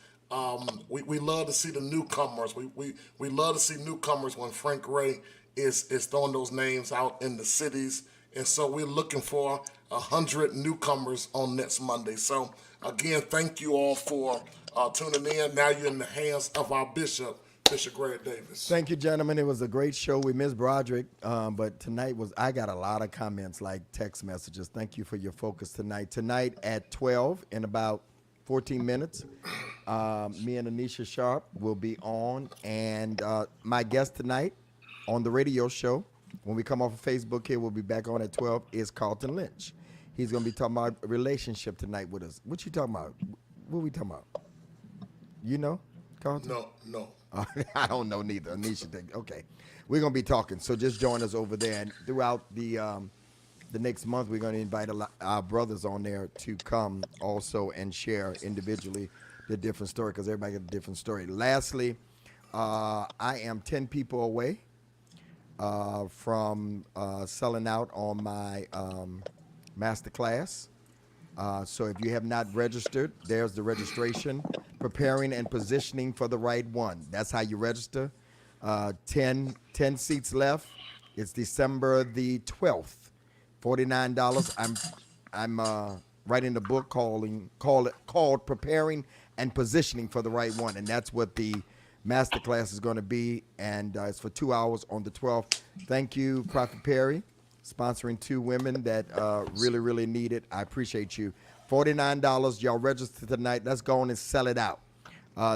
We love to see the newcomers. We love to see newcomers when Frank Ray is throwing those names out in the cities. And so we're looking for 100 newcomers on next Monday. So again, thank you all for tuning in. Now you're in the hands of our Bishop Greg Davis. Thank you, gentlemen. It was a great show. We missed Broderick, but tonight I got a lot of comments, like text messages. Thank you for your focus tonight. Tonight at 12, in about 14 minutes, me and Anisha Sharp will be on. And my guest tonight on the radio show, when we come off of Facebook here, we'll be back on at 12, is Carlton Lynch. He's going to be talking about a relationship tonight with us. What you talking about? What we talking about? You know, Carlton? No. I don't know neither. Anisha, okay. We're going to be talking, so just join us over there. And throughout the next month, we're going to invite our brothers on there to come also and share individually the different story, because everybody got a different story. Lastly, I am 10 people away from selling out on my master class. So if you have not registered, there's the registration. Preparing and positioning for the right one. That's how you register. 10 seats left. It's December the 12th. $49. I'm writing a book called Preparing and Positioning for the Right One, and that's what the masterclass is going to be, and it's for 2 hours on the 12th. Thank you, Prophet Perry, sponsoring two women that really, really need it. I appreciate you. $49. Y'all register tonight. Let's go on and sell it out.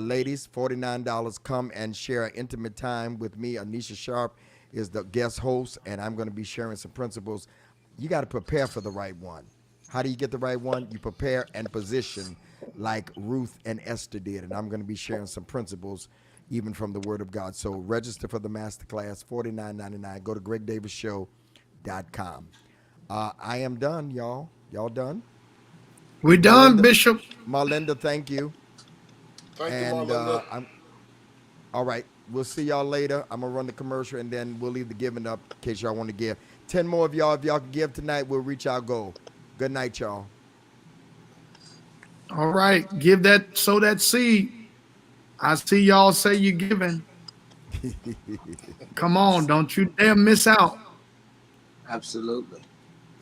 Ladies, $49. Come and share an intimate time with me. Anisha Sharp is the guest host, and I'm going to be sharing some principles. You got to prepare for the right one. How do you get the right one? You prepare and position like Ruth and Esther did, and I'm going to be sharing some principles even from the Word of God. So register for the masterclass, $49.99. Go to GregDavisShow.com. I am done, y'all. Y'all done? We're done, Melinda, Bishop. Marlinda, thank you. Thank you, And Marlinda. all right. We'll see y'all later. I'm going to run the commercial, and then we'll leave the giving up in case y'all want to give. 10 more of y'all. If y'all can give tonight, we'll reach our goal. Good night, y'all. All right. Sow that seed. I see y'all say you're giving. Come on. Don't you dare miss out. Absolutely.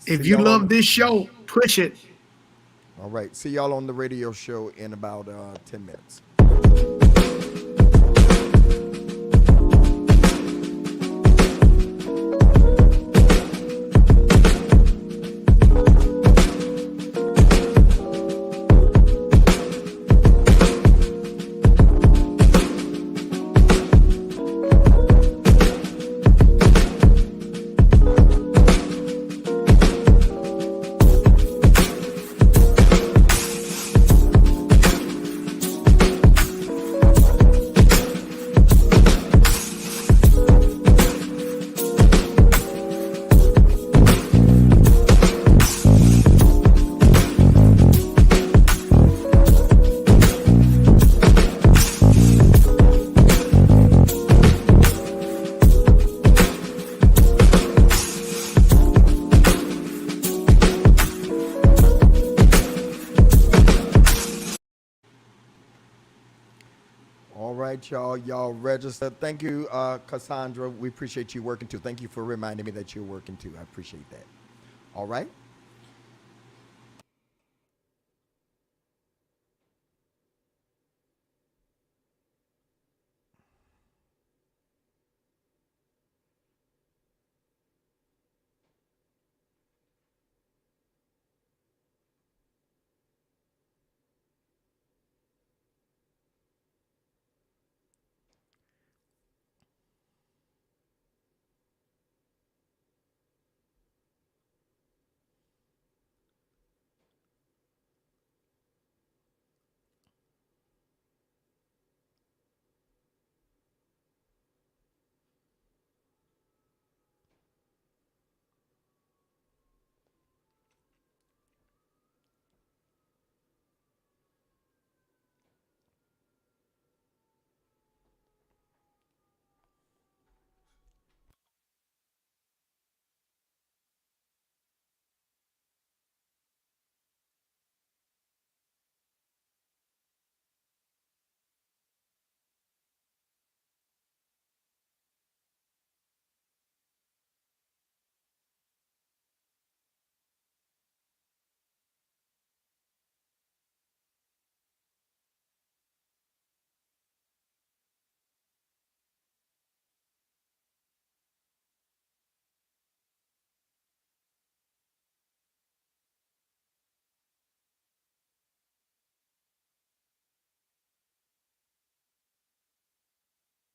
If See you y'all love this show, push it. All right. See y'all on the radio show in about 10 minutes. All right, y'all. Y'all register. Thank you, Cassandra. We appreciate you working too. Thank you for reminding me that you're working too. I appreciate that. All right.